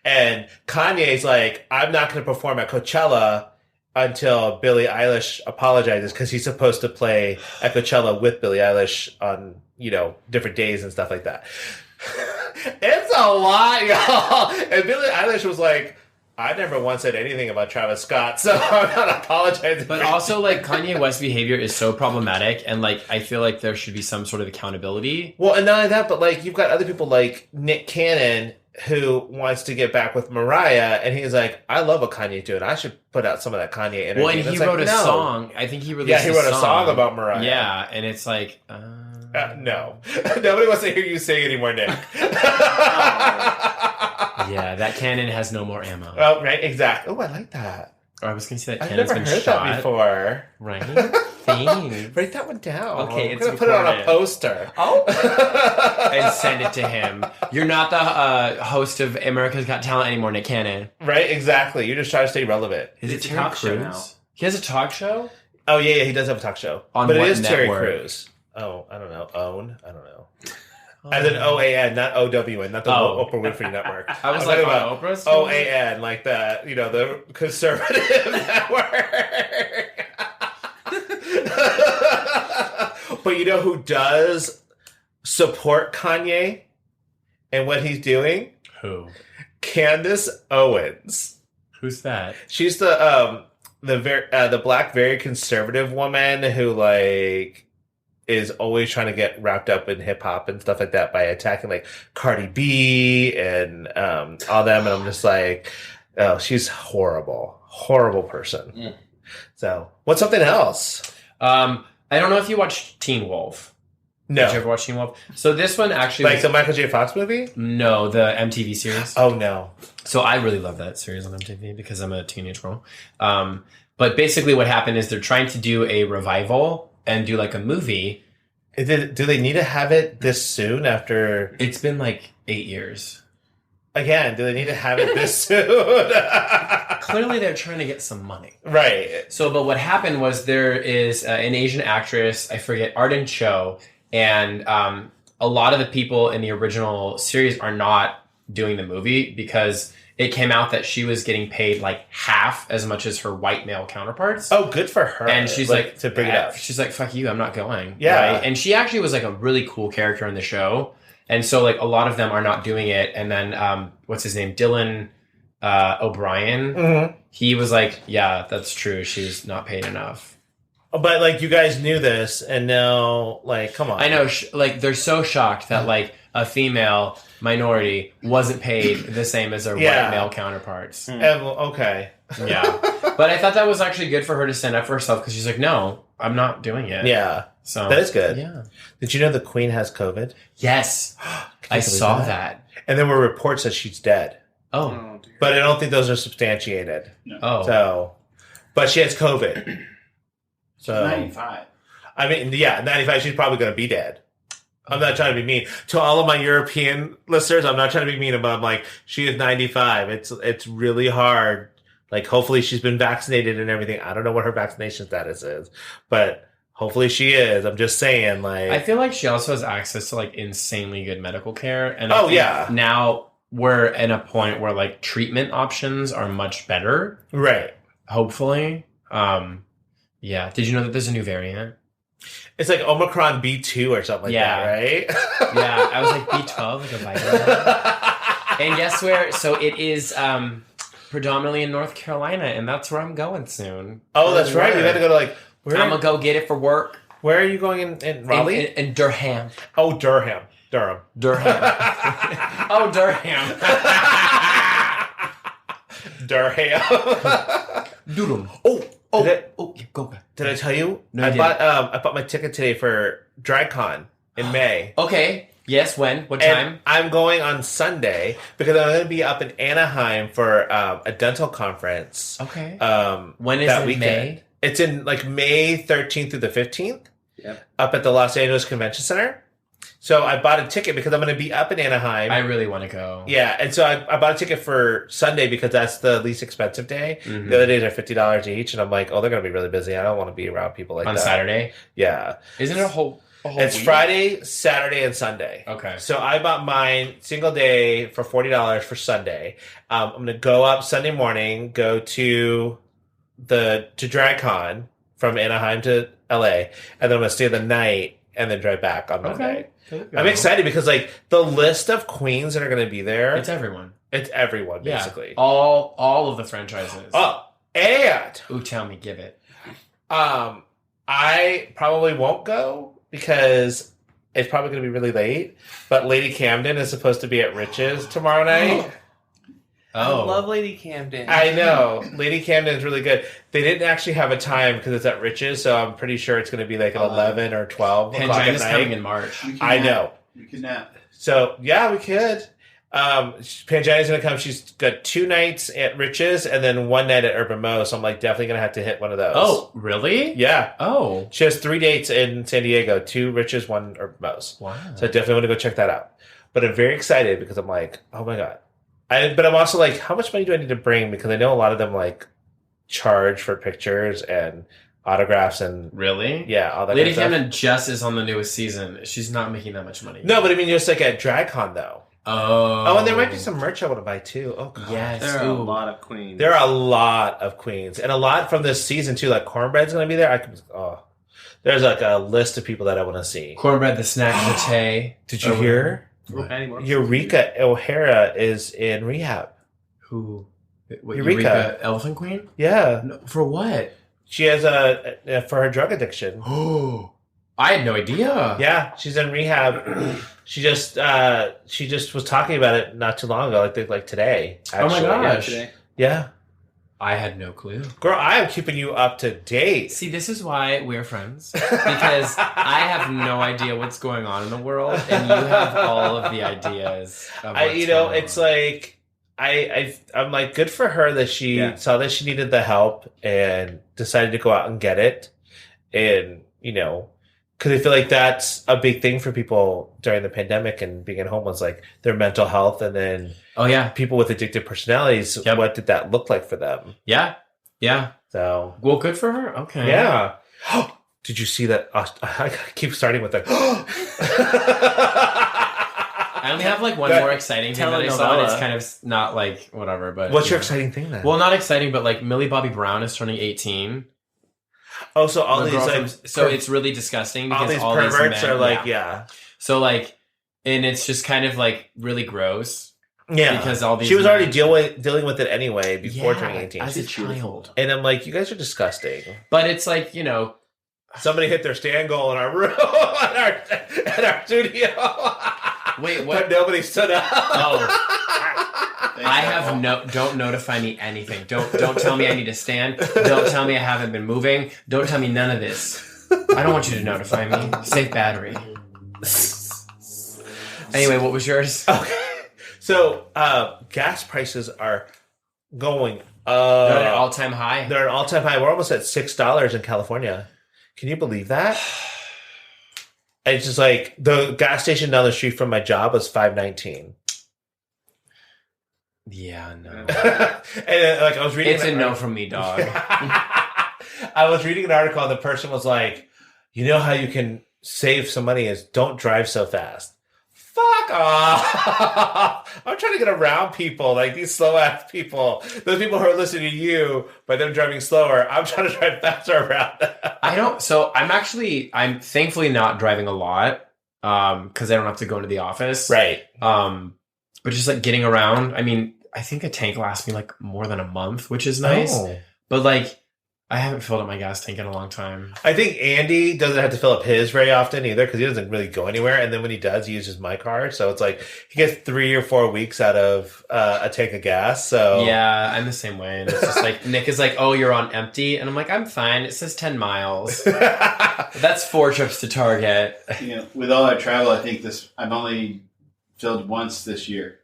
And Kanye's I'm not going to perform at Coachella until Billie Eilish apologizes, because he's supposed to play at Coachella with Billie Eilish on, different days and stuff like that. It's a lot, y'all. And Billie Eilish was I never once said anything about Travis Scott, so I'm not apologizing. But also, like, Kanye West's behavior is so problematic, and, like, I feel like there should be some sort of accountability. Well, and not only that, but, like, you've got other people like Nick Cannon who wants to get back with Mariah, and he's like, I love what Kanye's doing. I should put out some of that Kanye energy. Well, and he wrote a song. I think he released Yeah, he wrote a song about Mariah. Yeah, and it's like... no. Nobody wants to hear you sing anymore, Nick. Yeah, that cannon has no more ammo. Oh, right, exactly. Oh, I like that. Or I was going to say that I've cannon's never been heard shot. that before. Right? Thanks. Write that one down. Okay, I'm it's going to put it on a recorded. poster. Oh. And send it to him. You're not the host of America's Got Talent anymore, Nick Cannon. Right, exactly. You're just trying to stay relevant. Is it It's a Terry talk show Crews? now. He has a talk show? Oh, yeah, he does have a talk show. On but what it is Terry network? Crews. Oh, I don't know. I don't know. As in OAN, not OWN, not the Oh. Oprah Winfrey Network. I was I'm like, talking on Oprah's? OAN, like the, the conservative network. But you know who does support Kanye and what he's doing? Who? Candace Owens. Who's that? She's the black, very conservative woman who, like, is always trying to get wrapped up in hip hop and stuff like that by attacking like Cardi B and all them. And I'm just like, oh, she's horrible person. Mm. So what's something else? I don't know if you watched Teen Wolf. No, Did you ever watch Teen Wolf? So this one actually like was, the Michael J. Fox movie? no, the MTV series. Oh no. So I really love that series on MTV because I'm a teenage girl. But basically what happened is they're trying to do a revival and do like a movie. Do they need to have it this soon after? It's been like 8 years. Again, do they need to have it this soon? Clearly they're trying to get some money. Right. So, but what happened was there is an Asian actress, I forget, Arden Cho, and a lot of the people in the original series are not doing the movie because it came out that she was getting paid like half as much as her white male counterparts. Oh, good for her. And she's like, to bring it up. She's like, fuck you, I'm not going. Yeah. Right? And she actually was like a really cool character in the show. And so like a lot of them are not doing it. And then, what's his name? Dylan O'Brien. Mm-hmm. He was like, yeah, that's true. She's not paid enough. But like you guys knew this, and now like, come on. I know, like they're so shocked that like a female minority wasn't paid the same as their Yeah. white male counterparts. Okay. Yeah, but I thought that was actually good for her to stand up for herself because she's like, no, I'm not doing it. Yeah. So That is good. Yeah. Did you know the Queen has COVID? Yes, I saw that. And there were reports that she's dead, Oh, Oh, dear. but I don't think those are substantiated. oh, So, but she has COVID. So 95. I mean, yeah, 95. She's probably going to be dead. I'm not trying to be mean to all of my European listeners. I'm not trying to be mean, but I'm like, she is 95. It's really hard. Like, hopefully she's been vaccinated and everything. I don't know what her vaccination status is, but hopefully she is. I'm just saying, like, I feel like she also has access to like insanely good medical care. And I Oh, think yeah. now we're in a point where like treatment options are much better. right. Hopefully. Yeah. Did you know that there's a new variant? It's like Omicron B2 or something like Yeah. that, right? Yeah. I was like B12, like a vitamin. And guess where? So it is predominantly in North Carolina, and that's where I'm going soon. Oh, that's right. You got to go to like, I'm gonna go get it for work. where are you going in Raleigh? In Durham. Oh, Durham. Durham. Durham. Durham. Durham. Oh, Yeah, go back. did I tell you? No, I you bought my ticket today for DragCon in May. Okay. Yes. When? What And time? I'm going on Sunday because I'm going to be up in Anaheim for a dental conference. Okay. When is that it, weekend? May? It's in like May 13th through the 15th. Yep. Up at the Los Angeles Convention Center. So I bought a ticket because I'm going to be up in Anaheim. I really want to go. Yeah, and so I bought a ticket for Sunday because that's the least expensive day. Mhm. The other days are $50 each, and I'm like, oh, they're going to be really busy. I don't want to be around people like On that. Saturday. Yeah. Isn't it a whole It's week? Friday, Saturday, and Sunday. Okay. So I bought mine single day for $40 for Sunday. I'm going to go up Sunday morning, go to DragCon from Anaheim to LA, and then I'm going to stay the night and then drive back on Monday. Okay. There you go. I'm excited because like the list of queens that are going to be there, It's everyone. it's everyone basically. Yeah. All of the franchises. Oh, and Ooh, tell me, give it. I probably won't go because it's probably going to be really late. But Lady Camden is supposed to be at Rich's tomorrow night. I love Lady Camden. I know. Lady Camden is really good. They didn't actually have a time because it's at Rich's, so I'm pretty sure it's going to be like at 11 or 12 o'clock at Pangina's night. coming in March. I know. We can nap. So, yeah, we could. Pangina's going to come. She's got 2 nights at Rich's and then 1 night at Urban Mo, so I'm like definitely going to have to hit one of those. Oh, really? Yeah. Oh. She has 3 dates in San Diego, 2 Rich's, 1 Urban Mo's. Wow. So I definitely want to go check that out. But I'm very excited because I'm like, oh my God. But I'm also like, how much money do I need to bring? Because I know a lot of them like charge for pictures and autographs and Really? yeah, all that Lady kind of Camden just is on the newest season. She's not making that much money. stuff. No, but I mean just like at DragCon though. Oh. And there might be some merch I want to buy too. Oh God. Yes. There are a Ooh. lot of queens. There are a lot of queens. And a lot from this season too. Like Cornbread's gonna be there. There's like a list of people that I want to see. Cornbread, the snack vitae. Did you hear? Anymore. Eureka O'Hara is in rehab. Who? What, Eureka. Elephant Queen? Yeah. No, for what? She has for her drug addiction. Oh. I had no idea. Yeah, she's in rehab. She just was talking about it not too long ago, like today. Actually. Oh my gosh. Today. Yeah, I had no clue. girl, I am keeping you up to date. See, this is why we're friends. Because I have no idea what's going on in the world, and you have all of the ideas. Of what's going on. It's like I'm like good for her that she saw that she needed the help and decided to go out and get it, and because I feel like that's a big thing for people during the pandemic and being at home was like their mental health, and then people with addictive personalities. Yep. What did that look like for them? Yeah. So Well, good for her. Okay. yeah. Did you see that? I keep starting with that. I only have like one more exciting thing that I saw, and it's kind of not like whatever. But What's your exciting thing then? Well, not exciting, but like Millie Bobby Brown is turning 18. Oh, so all The these girl like from- it's really disgusting all because these perverts men, are like So like, and it's just kind of like really gross. Yeah, because all these she was men- already dealing with it anyway before turning 18. as a child. And I'm like, you guys are disgusting. But it's like Somebody hit their stand goal in our room at our studio. Wait, what? But nobody stood up. Oh. I have don't notify me anything. Don't tell me I need to stand. Don't tell me I haven't been moving. Don't tell me none of this. I don't want you to notify me. Save battery. Anyway, what was yours? Okay. So gas prices are going They're at an all-time high. They're at an all-time high. We're almost at $6 in California. Can you believe that? It's just like the gas station down the street from my job was $5.19. Yeah, no. And like I was reading, It's a no from me, dog. I was reading an article and the person was like, "You know how you can save some money is don't drive so fast." Fuck off! I'm trying to get around people like these slow ass people. Those people who are listening to you by them driving slower. I'm trying to drive faster around them. So I'm thankfully not driving a lot because I don't have to go into the office. Right. But just like getting around. I mean, I think a tank lasts me like more than a month, which is nice. Oh. But like, I haven't filled up my gas tank in a long time. I think Andy doesn't have to fill up his very often either because he doesn't really go anywhere. And then when he does, he uses my car. So it's like he gets 3 or 4 weeks out of a tank of gas. So yeah, I'm the same way. And it's just like, Nick is like, oh, you're on empty. And I'm like, I'm fine. It says 10 miles. That's 4 trips to Target. With all our travel, I think I'm only filled once this year.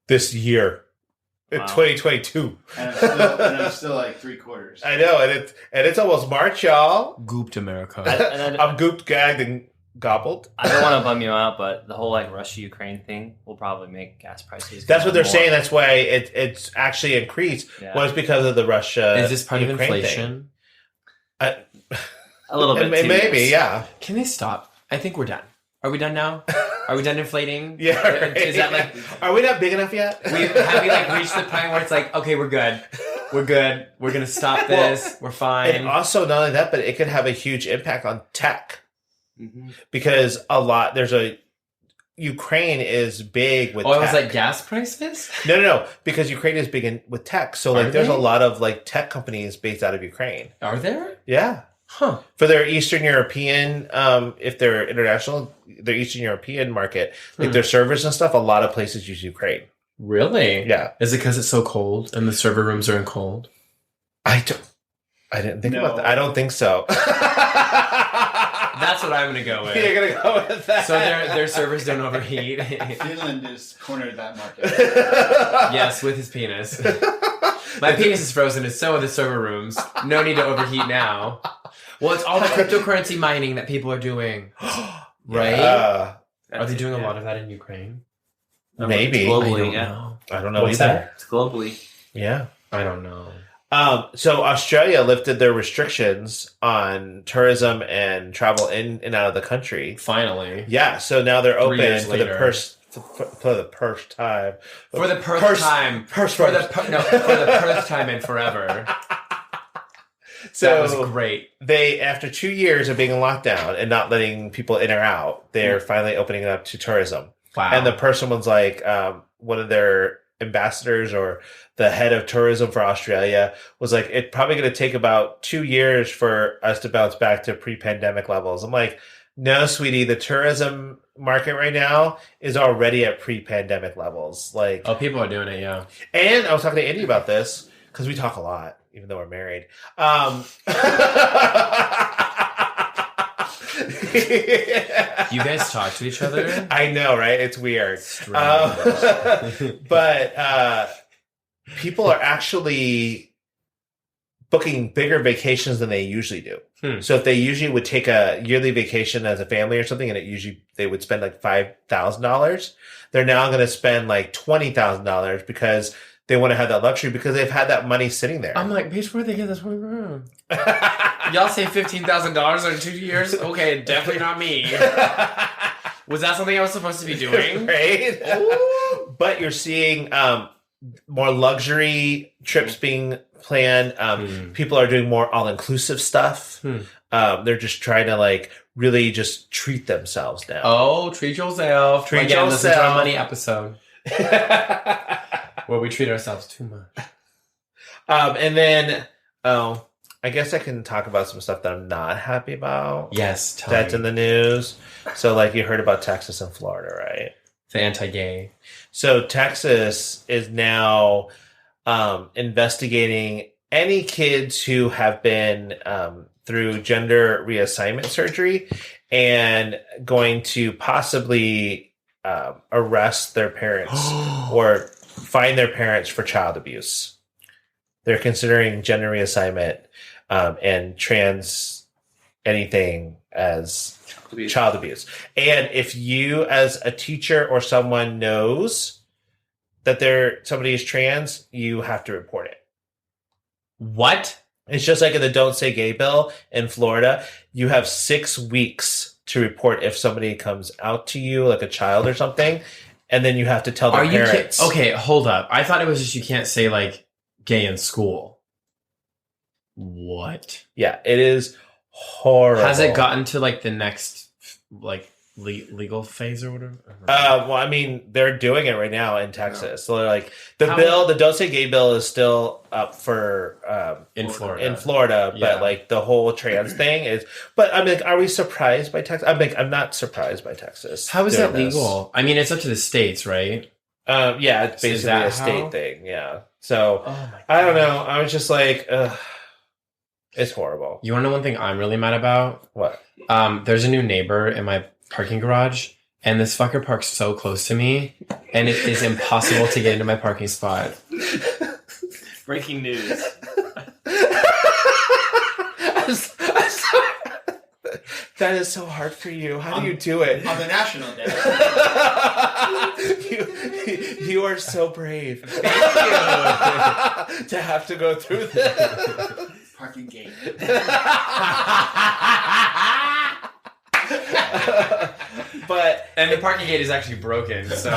This year. In 2022. And I'm still like 3/4. I know, and it's almost March, y'all. Gooped America. I'm gooped, gagged, and gobbled. I don't want to bum you out, but the whole like Russia-Ukraine thing will probably make gas prices. That's what they're more. saying. That's why it's actually increased. Yeah. Was because of the Russia. Is this part of Ukraine inflation? Thing. A little bit. Maybe, yeah. Can they stop? I think we're done. Are we done now? Are we done inflating? Yeah. Right. Is that like? Are we not big enough yet? Have we like reached the point where it's like, okay, we're good. We're gonna stop this. We're fine. And also, not only that, but it could have a huge impact on tech. because Ukraine is big with Oh, tech. it was like gas prices? No, because Ukraine is big with tech. So like there's a lot of like tech companies based out of Ukraine. Are there? Yeah. Huh. For their Eastern European, if they're international, their Eastern European market, like their servers and stuff, a lot of places use Ukraine. Really? Yeah. Is it because it's so cold and the server rooms are in cold? I didn't think about that. I don't think so. That's what I'm going to go with. You're going to go with that. So their servers don't overheat. Finland is cornered that market. Yes, with his penis. My penis is frozen, and so are the server rooms. No need to overheat now. Well, it's all the cryptocurrency mining that people are doing. Right? Are they doing a lot of that in Ukraine? Maybe. Globally, yeah. I don't know What's either. that? It's globally. Yeah. I don't know. So Australia lifted their restrictions on tourism and travel in and out of the country. Finally. Yeah, so now they're 3 open years for the later. first time. For the first time. For the first time and forever. So that was great. They, after 2 years of being in lockdown and not letting people in or out, they're finally opening it up to tourism. Wow. And the person was like, one of their ambassadors or the head of tourism for Australia was like, it's probably going to take about 2 years for us to bounce back to pre-pandemic levels. I'm like, no, sweetie, the tourism market right now is already at pre-pandemic levels. Like, Oh, people are doing it, yeah. and I was talking to Andy about this because we talk a lot, even though we're married. You guys talk to each other? I know, right? It's weird. But people are actually booking bigger vacations than they usually do. So if they usually would take a yearly vacation as a family or something, and they would spend like $5,000, they're now going to spend like $20,000 because they want to have that luxury because they've had that money sitting there. I'm like, bitch, where'd they get this money from? Y'all say $15,000 in 2 years? Okay, definitely not me. Was that something I was supposed to be doing? Right? But you're seeing more luxury trips being planned. People are doing more all-inclusive stuff. They're just trying to like really just treat themselves now. Oh, treat yourself. Treat Again, listen to our yourself. money episode. Where we treat ourselves too much. And then, I guess I can talk about some stuff that I'm not happy about. Yes, tell That's me. in the news. So, like, you heard about Texas and Florida, right? The anti-gay. So, Texas is now investigating any kids who have been through gender reassignment surgery and going to possibly arrest their parents or find their parents for child abuse. They're considering gender reassignment and trans anything as child abuse. And if you, as a teacher or someone, knows that somebody is trans, you have to report it. What? It's just like in the Don't Say Gay bill in Florida. You have 6 weeks to report if somebody comes out to you, like a child or something, and then you have to tell their parents. Okay, hold up. I thought it was just you can't say like gay in school. What? Yeah, it is horrible. Has it gotten to like the next like legal phase or whatever? Well, I mean, they're doing it right now in Texas. So they're like the Don't Say Gay bill is still up for in Florida. But Yeah. like the whole trans thing is. But I'm like, are we surprised by Texas? I'm not surprised by Texas. How is doing that legal? I mean, it's up to the states, right? Yeah, it's So is basically that a state how? thing. Yeah. So Oh my God. I don't know. I was just like, ugh, it's horrible. You want to know one thing I'm really mad about? What? There's a new neighbor in my parking garage, and this fucker parks so close to me, and it is impossible to get into my parking spot. Breaking news. I'm sorry. That is so hard for you. How do you do it? On the national day. you are so brave. Thank you. To have to go through this. Parking gate. And the parking gate is actually broken, so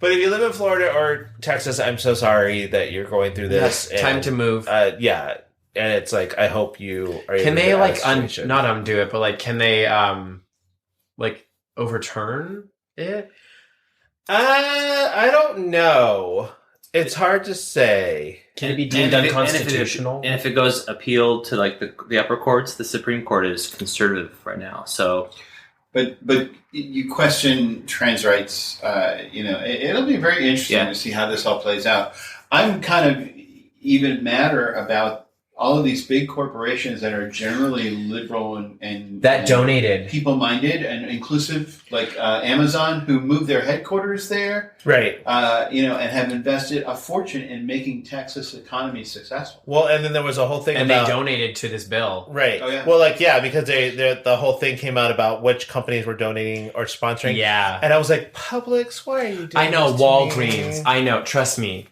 But if you live in Florida or Texas, I'm so sorry that you're going through this. time to move. Yeah. and it's like, I hope you are. Can able to they get out like of the situation. not undo it, but like can they like overturn it? I don't know. It's hard to say. Can it be And deemed if it- unconstitutional? And if it goes appealed to like the upper courts, the Supreme Court is conservative right now. So, But you question trans rights. It'll be very interesting to see how this all plays out. I'm kind of even madder about all of these big corporations that are generally liberal and donated, people-minded and inclusive, like Amazon, who moved their headquarters there, Right. and have invested a fortune in making Texas economy successful. Well, and then there was a whole thing and about they donated to this bill. right. Oh, yeah. Well, because the whole thing came out about which companies were donating or sponsoring. Yeah, And I was like, Publix, why are you doing I know this to Walgreens. me? I know. Trust me.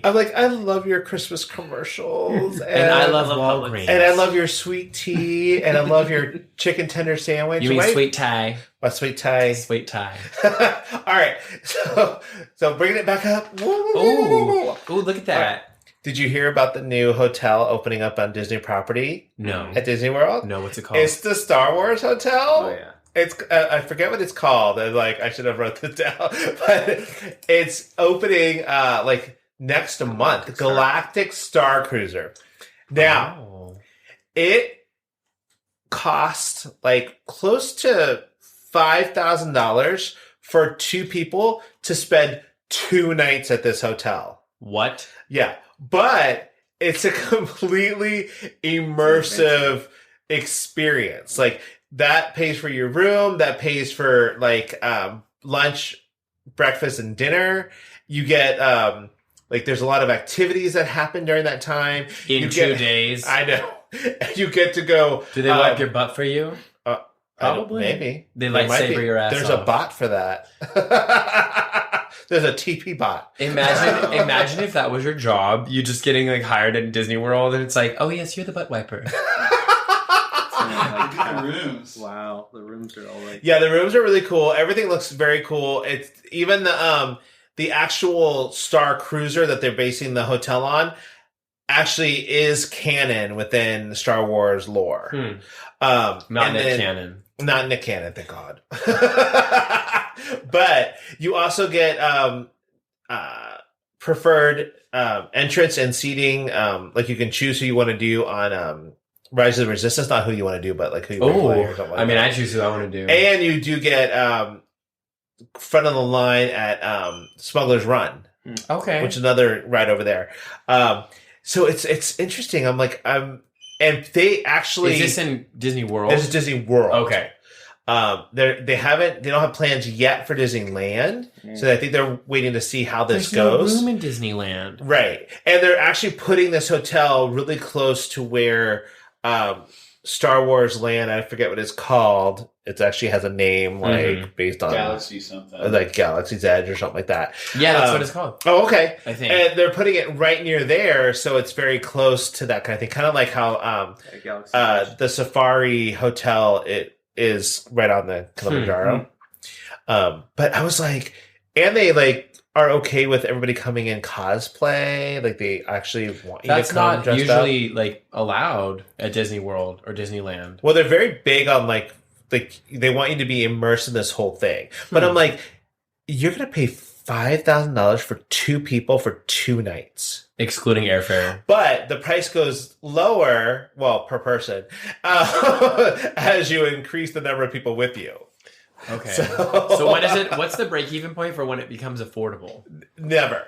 I'm like, I love your Christmas commercials, And I love Walgreens. and I love your sweet tea, and I love your chicken tender sandwich. You mean Why- sweet Thai? My sweet tie. Sweet Thai. All right, so bringing it back up. Ooh, look at that. Did you hear about the new hotel opening up on Disney property No, at Disney World? no. What's it called? It's the Star Wars Hotel. oh yeah. It's I forget what it's called. And I should have wrote this down, but it's opening next month. Galactic Star Cruiser. Now Oh. it cost close to $5,000 for two people to spend 2 nights at this hotel. What? Yeah, but it's a completely immersive experience. That pays for your room, that pays for lunch, breakfast, and dinner. You get there's a lot of activities that happen during that time. In You 2 get- days? I know. You get to go. Do they wipe your butt for you? Probably. Maybe. They There might lightsaber be. your ass There's off. a bot for that. There's a TP bot. Imagine if that was your job. You just getting hired at Disney World, and it's like, oh yes, you're the butt wiper. Look at the rooms. Wow, the rooms are all like. Yeah, the rooms are really cool. Everything looks very cool. It's even the actual Star Cruiser that they're basing the hotel on actually is canon within the Star Wars lore. Not and Nick then- Cannon. Not Nick Cannon, thank God. But you also get preferred entrance and seating. You can choose who you want to do on Rise of the Resistance. Not who you want to do, but who you want to play or something like I mean, that. I choose who I want to do. And you do get front of the line at Smuggler's Run, Okay. which is another ride over there. So it's interesting. And they actually Is this in Disney World? this is Disney World. Okay. They don't have plans yet for Disneyland, so I think they're waiting to see how this There's goes. no room in Disneyland. Right, and they're actually putting this hotel really close to where Star Wars Land. I forget what it's called. It actually has a name based on Galaxy something. Galaxy's Edge or something like that. Yeah, that's what it's called. Oh, okay. I think. And they're putting it right near there, so it's very close to that kind of thing. Kind of like how Galaxy. the Safari Hotel it is right on the Kilimanjaro. But I was like, and they are okay with everybody coming in cosplay. They actually want you That's to come not dressed usually allowed at Disney World or Disneyland. Well, they're very big on they want you to be immersed in this whole thing. But I'm like, you're gonna pay $5,000 for 2 people for 2 nights. Excluding airfare. But the price goes lower, per person, as you increase the number of people with you. Okay. So- So when is it? What's the break-even point for when it becomes affordable? Never.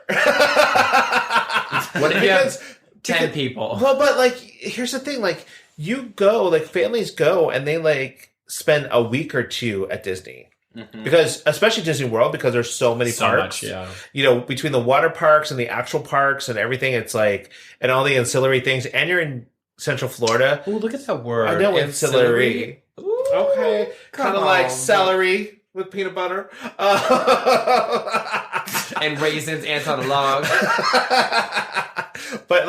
What if you have Because- 10 people? Well, but here's the thing: you go, families go, and they spend a week or 2 at Disney. Because especially Disney World, because there's so many So parks. much, yeah. Between the water parks and the actual parks and everything, it's and all the ancillary things, and you're in Central Florida. Ooh, look at that word. I know ancillary. Ooh, Okay, kind of come like on. celery with peanut butter. And raisins, ants on a log. But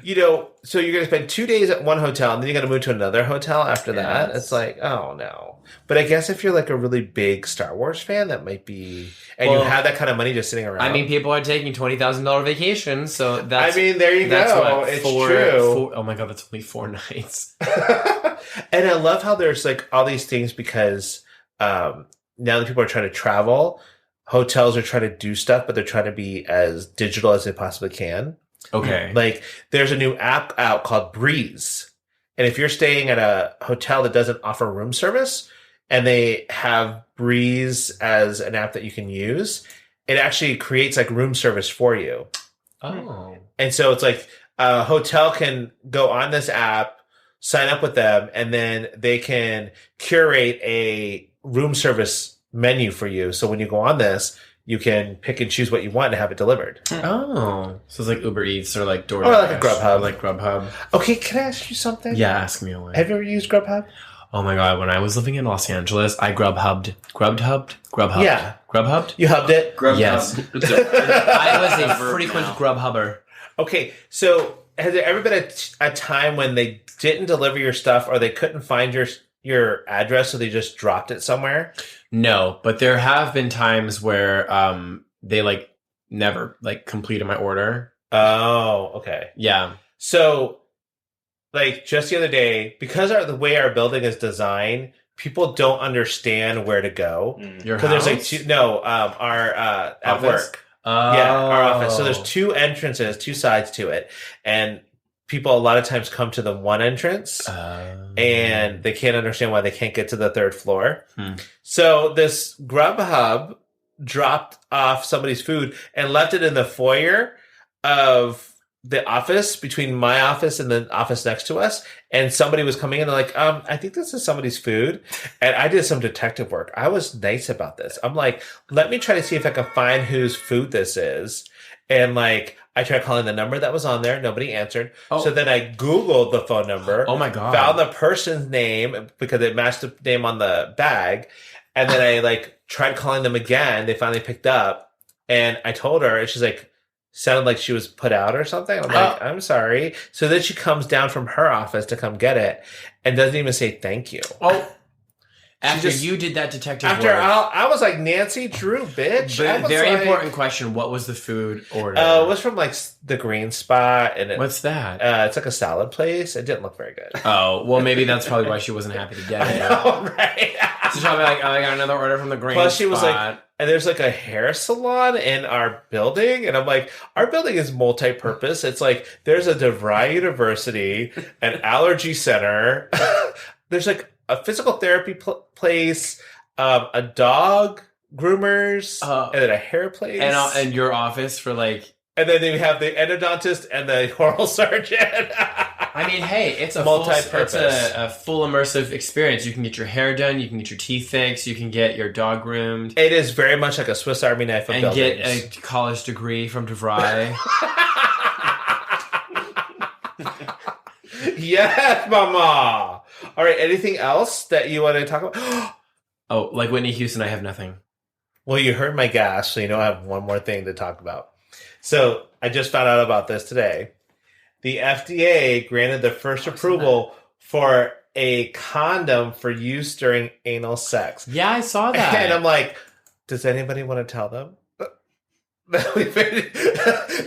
so you're going to spend 2 days at one hotel and then you're going to move to another hotel after that. Yes. It's like, oh no. But I guess if you're like a really big Star Wars fan, that might be, and you have that kind of money just sitting around. I mean, people are taking $20,000 vacations, so that's. I mean, there you go. It's true. Oh my god, that's only 4 nights. And I love how there's like all these things because now that people are trying to travel, hotels are trying to do stuff, but they're trying to be as digital as they possibly can. Okay. Like there's a new app out called Breeze. And if you're staying at a hotel that doesn't offer room service and they have Breeze as an app that you can use, it actually creates like room service for you. Oh. And so it's like a hotel can go on this app, sign up with them, and then they can curate a room service menu for you. So when you go on this, you can pick and choose what you want and have it delivered. Oh. So it's like Uber Eats or like DoorDash. Or like a Grubhub. Or like Grubhub. Okay, can I ask you something? Yeah, ask me away. Have you ever used Grubhub? Oh my god, when I was living in Los Angeles, I Grubhubbed. Yeah. Grubhubbed? You hubbed it? Grubhub. Yes. It's a- I was a verb frequent now. Grubhubber. Okay, so has there ever been a time when they didn't deliver your stuff or they couldn't find your address, so they just dropped it somewhere? No, but there have been times where they like never like completed my order. Oh, okay. Yeah. So, like just the other day, because the way our building is designed, people don't understand where to go. Your Because house? there's like our at Office? work. Oh. Yeah, our office. So there's 2 entrances, 2 sides to it, and people a lot of times come to the one entrance. And they can't understand why they can't get to the 3rd floor. So this Grubhub dropped off somebody's food and left it in the foyer of the office between my office and the office next to us. And somebody was coming in and like, I think this is somebody's food. And I did some detective work. I was nice about this. I'm like, let me try to see if I can find whose food this is. And like, I tried calling the number that was on there. Nobody answered. Oh. So then I Googled the phone number. Oh my god. Found the person's name because it matched the name on the bag. And then I like tried calling them again. They finally picked up. And I told her, and she's like, sounded like she was put out or something. I'm like, I'm sorry. So then she comes down from her office to come get it and doesn't even say thank you. Oh. After just- you did that detective After work. I was like, Nancy Drew, bitch. I But was very like- important question. What was the food order? It was from like the Green Spot. And What's that? it's like a salad place. It didn't look very good. Oh, well, maybe that's probably why she wasn't happy to get I it. know, right? So she'll be like, oh, I got another order from the Green Plus she was like, Spot. and there's like a hair salon in our building. And I'm like, our building is multi-purpose. It's like, there's a DeVry University, an allergy center. There's like a physical therapy place, a dog groomers, and then a hair place. And your office for like... And then they have the endodontist and the oral surgeon. I mean, hey, it's a Multi-purpose. It's a full immersive experience. You can get your hair done, you can get your teeth fixed, you can get your dog groomed, It is very much like a Swiss Army knife of and buildings. get a college degree from DeVry. Yes, mama. All right, anything else that you want to talk about? Oh, like Whitney Houston, I have nothing. Well, you heard my gas, so you know I have one more thing to talk about. So I just found out about this today. The FDA granted the first approval for a condom for use during anal sex. Yeah, I saw that. And I'm like, does anybody want to tell them that we've been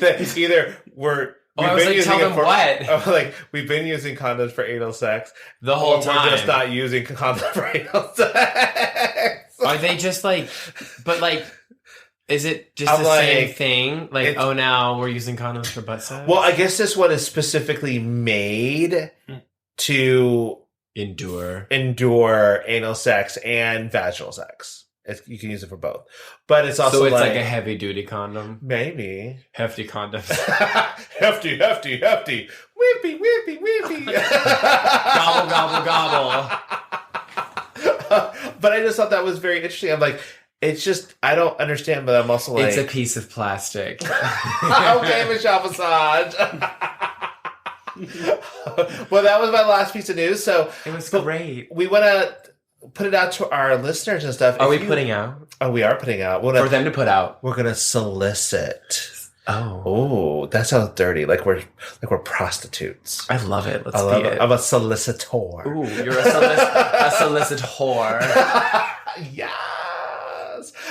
that either we're Oh, I was like, tell them what? Like, we've been using condoms for anal sex The whole or time. we're just not using condoms for anal sex. Are they just like, but like, is it just I'm the same like, thing? Like, it's- oh, now we're using condoms for butt sex? Well, I guess this one is specifically made to endure anal sex and vaginal sex. You can use it for both. But it's also so it's like a heavy duty condom. Maybe. Hefty condoms. hefty. Whippy. Gobble, gobble, gobble. But I just thought that was very interesting. I'm like, it's just, I don't understand, but I'm also like... It's a piece of plastic. Okay, Michelle Massage. Well, that was my last piece of news. So It was but great. we want to put it out to our listeners and stuff. Are we If you- putting out? Oh, we are putting out. For them to put out. We're going to solicit Oh, that sounds dirty. Like we're prostitutes. I love it. Let's I be it. I'm a solicitor. Ooh, you're a solicitor. Yes.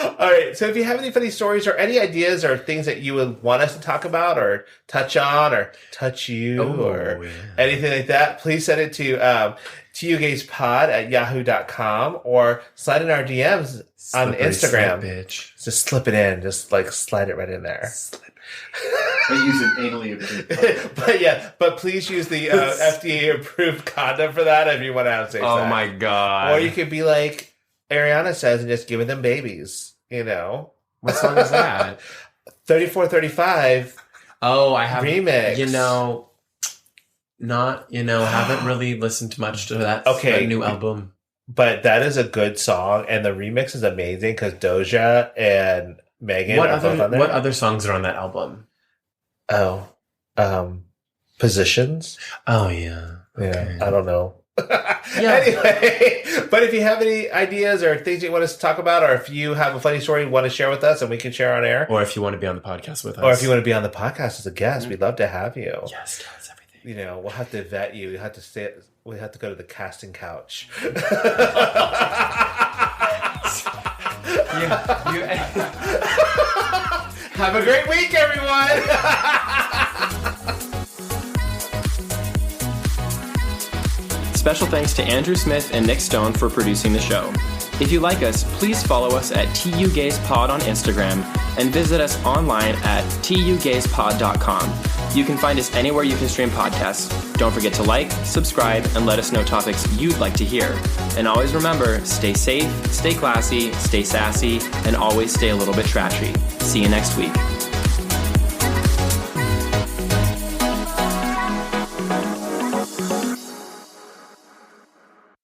All right. So if you have any funny stories or any ideas or things that you would want us to talk about or touch on or touch you or anything like that, please send it to tugayspod@yahoo.com or slide in our DMs on Instagram. Bitch. Just slip it in. Just like slide it right in there. They use an anally approved. but please use the FDA approved condom for that if you want to have sex. Oh my God. Or you could be like Ariana says and just giving them babies, you know. What song is that? 3435. Oh, I have remix. Haven't really listened much to that new album. But that is a good song, and the remix is amazing because Doja and Megan are both on there. What other songs are on that album? Oh, Positions. Oh yeah, okay. I don't know. Yeah. Anyway, but if you have any ideas or things you want us to talk about, or if you have a funny story you want to share with us and we can share on air, or if you want to be on the podcast with us, or if you want to be on the podcast as a guest, we'd love to have you. Yes, tell us everything. You know, we'll have to vet you. We have to stay. We have to go to the casting couch. Have a great week, everyone. Special thanks to Andrew Smith and Nick Stone for producing the show. If you like us, please follow us at TUGaysPod on Instagram and visit us online at tugayspod.com. You can find us anywhere you can stream podcasts. Don't forget to like, subscribe, and let us know topics you'd like to hear. And always remember, stay safe, stay classy, stay sassy, and always stay a little bit trashy. See you next week.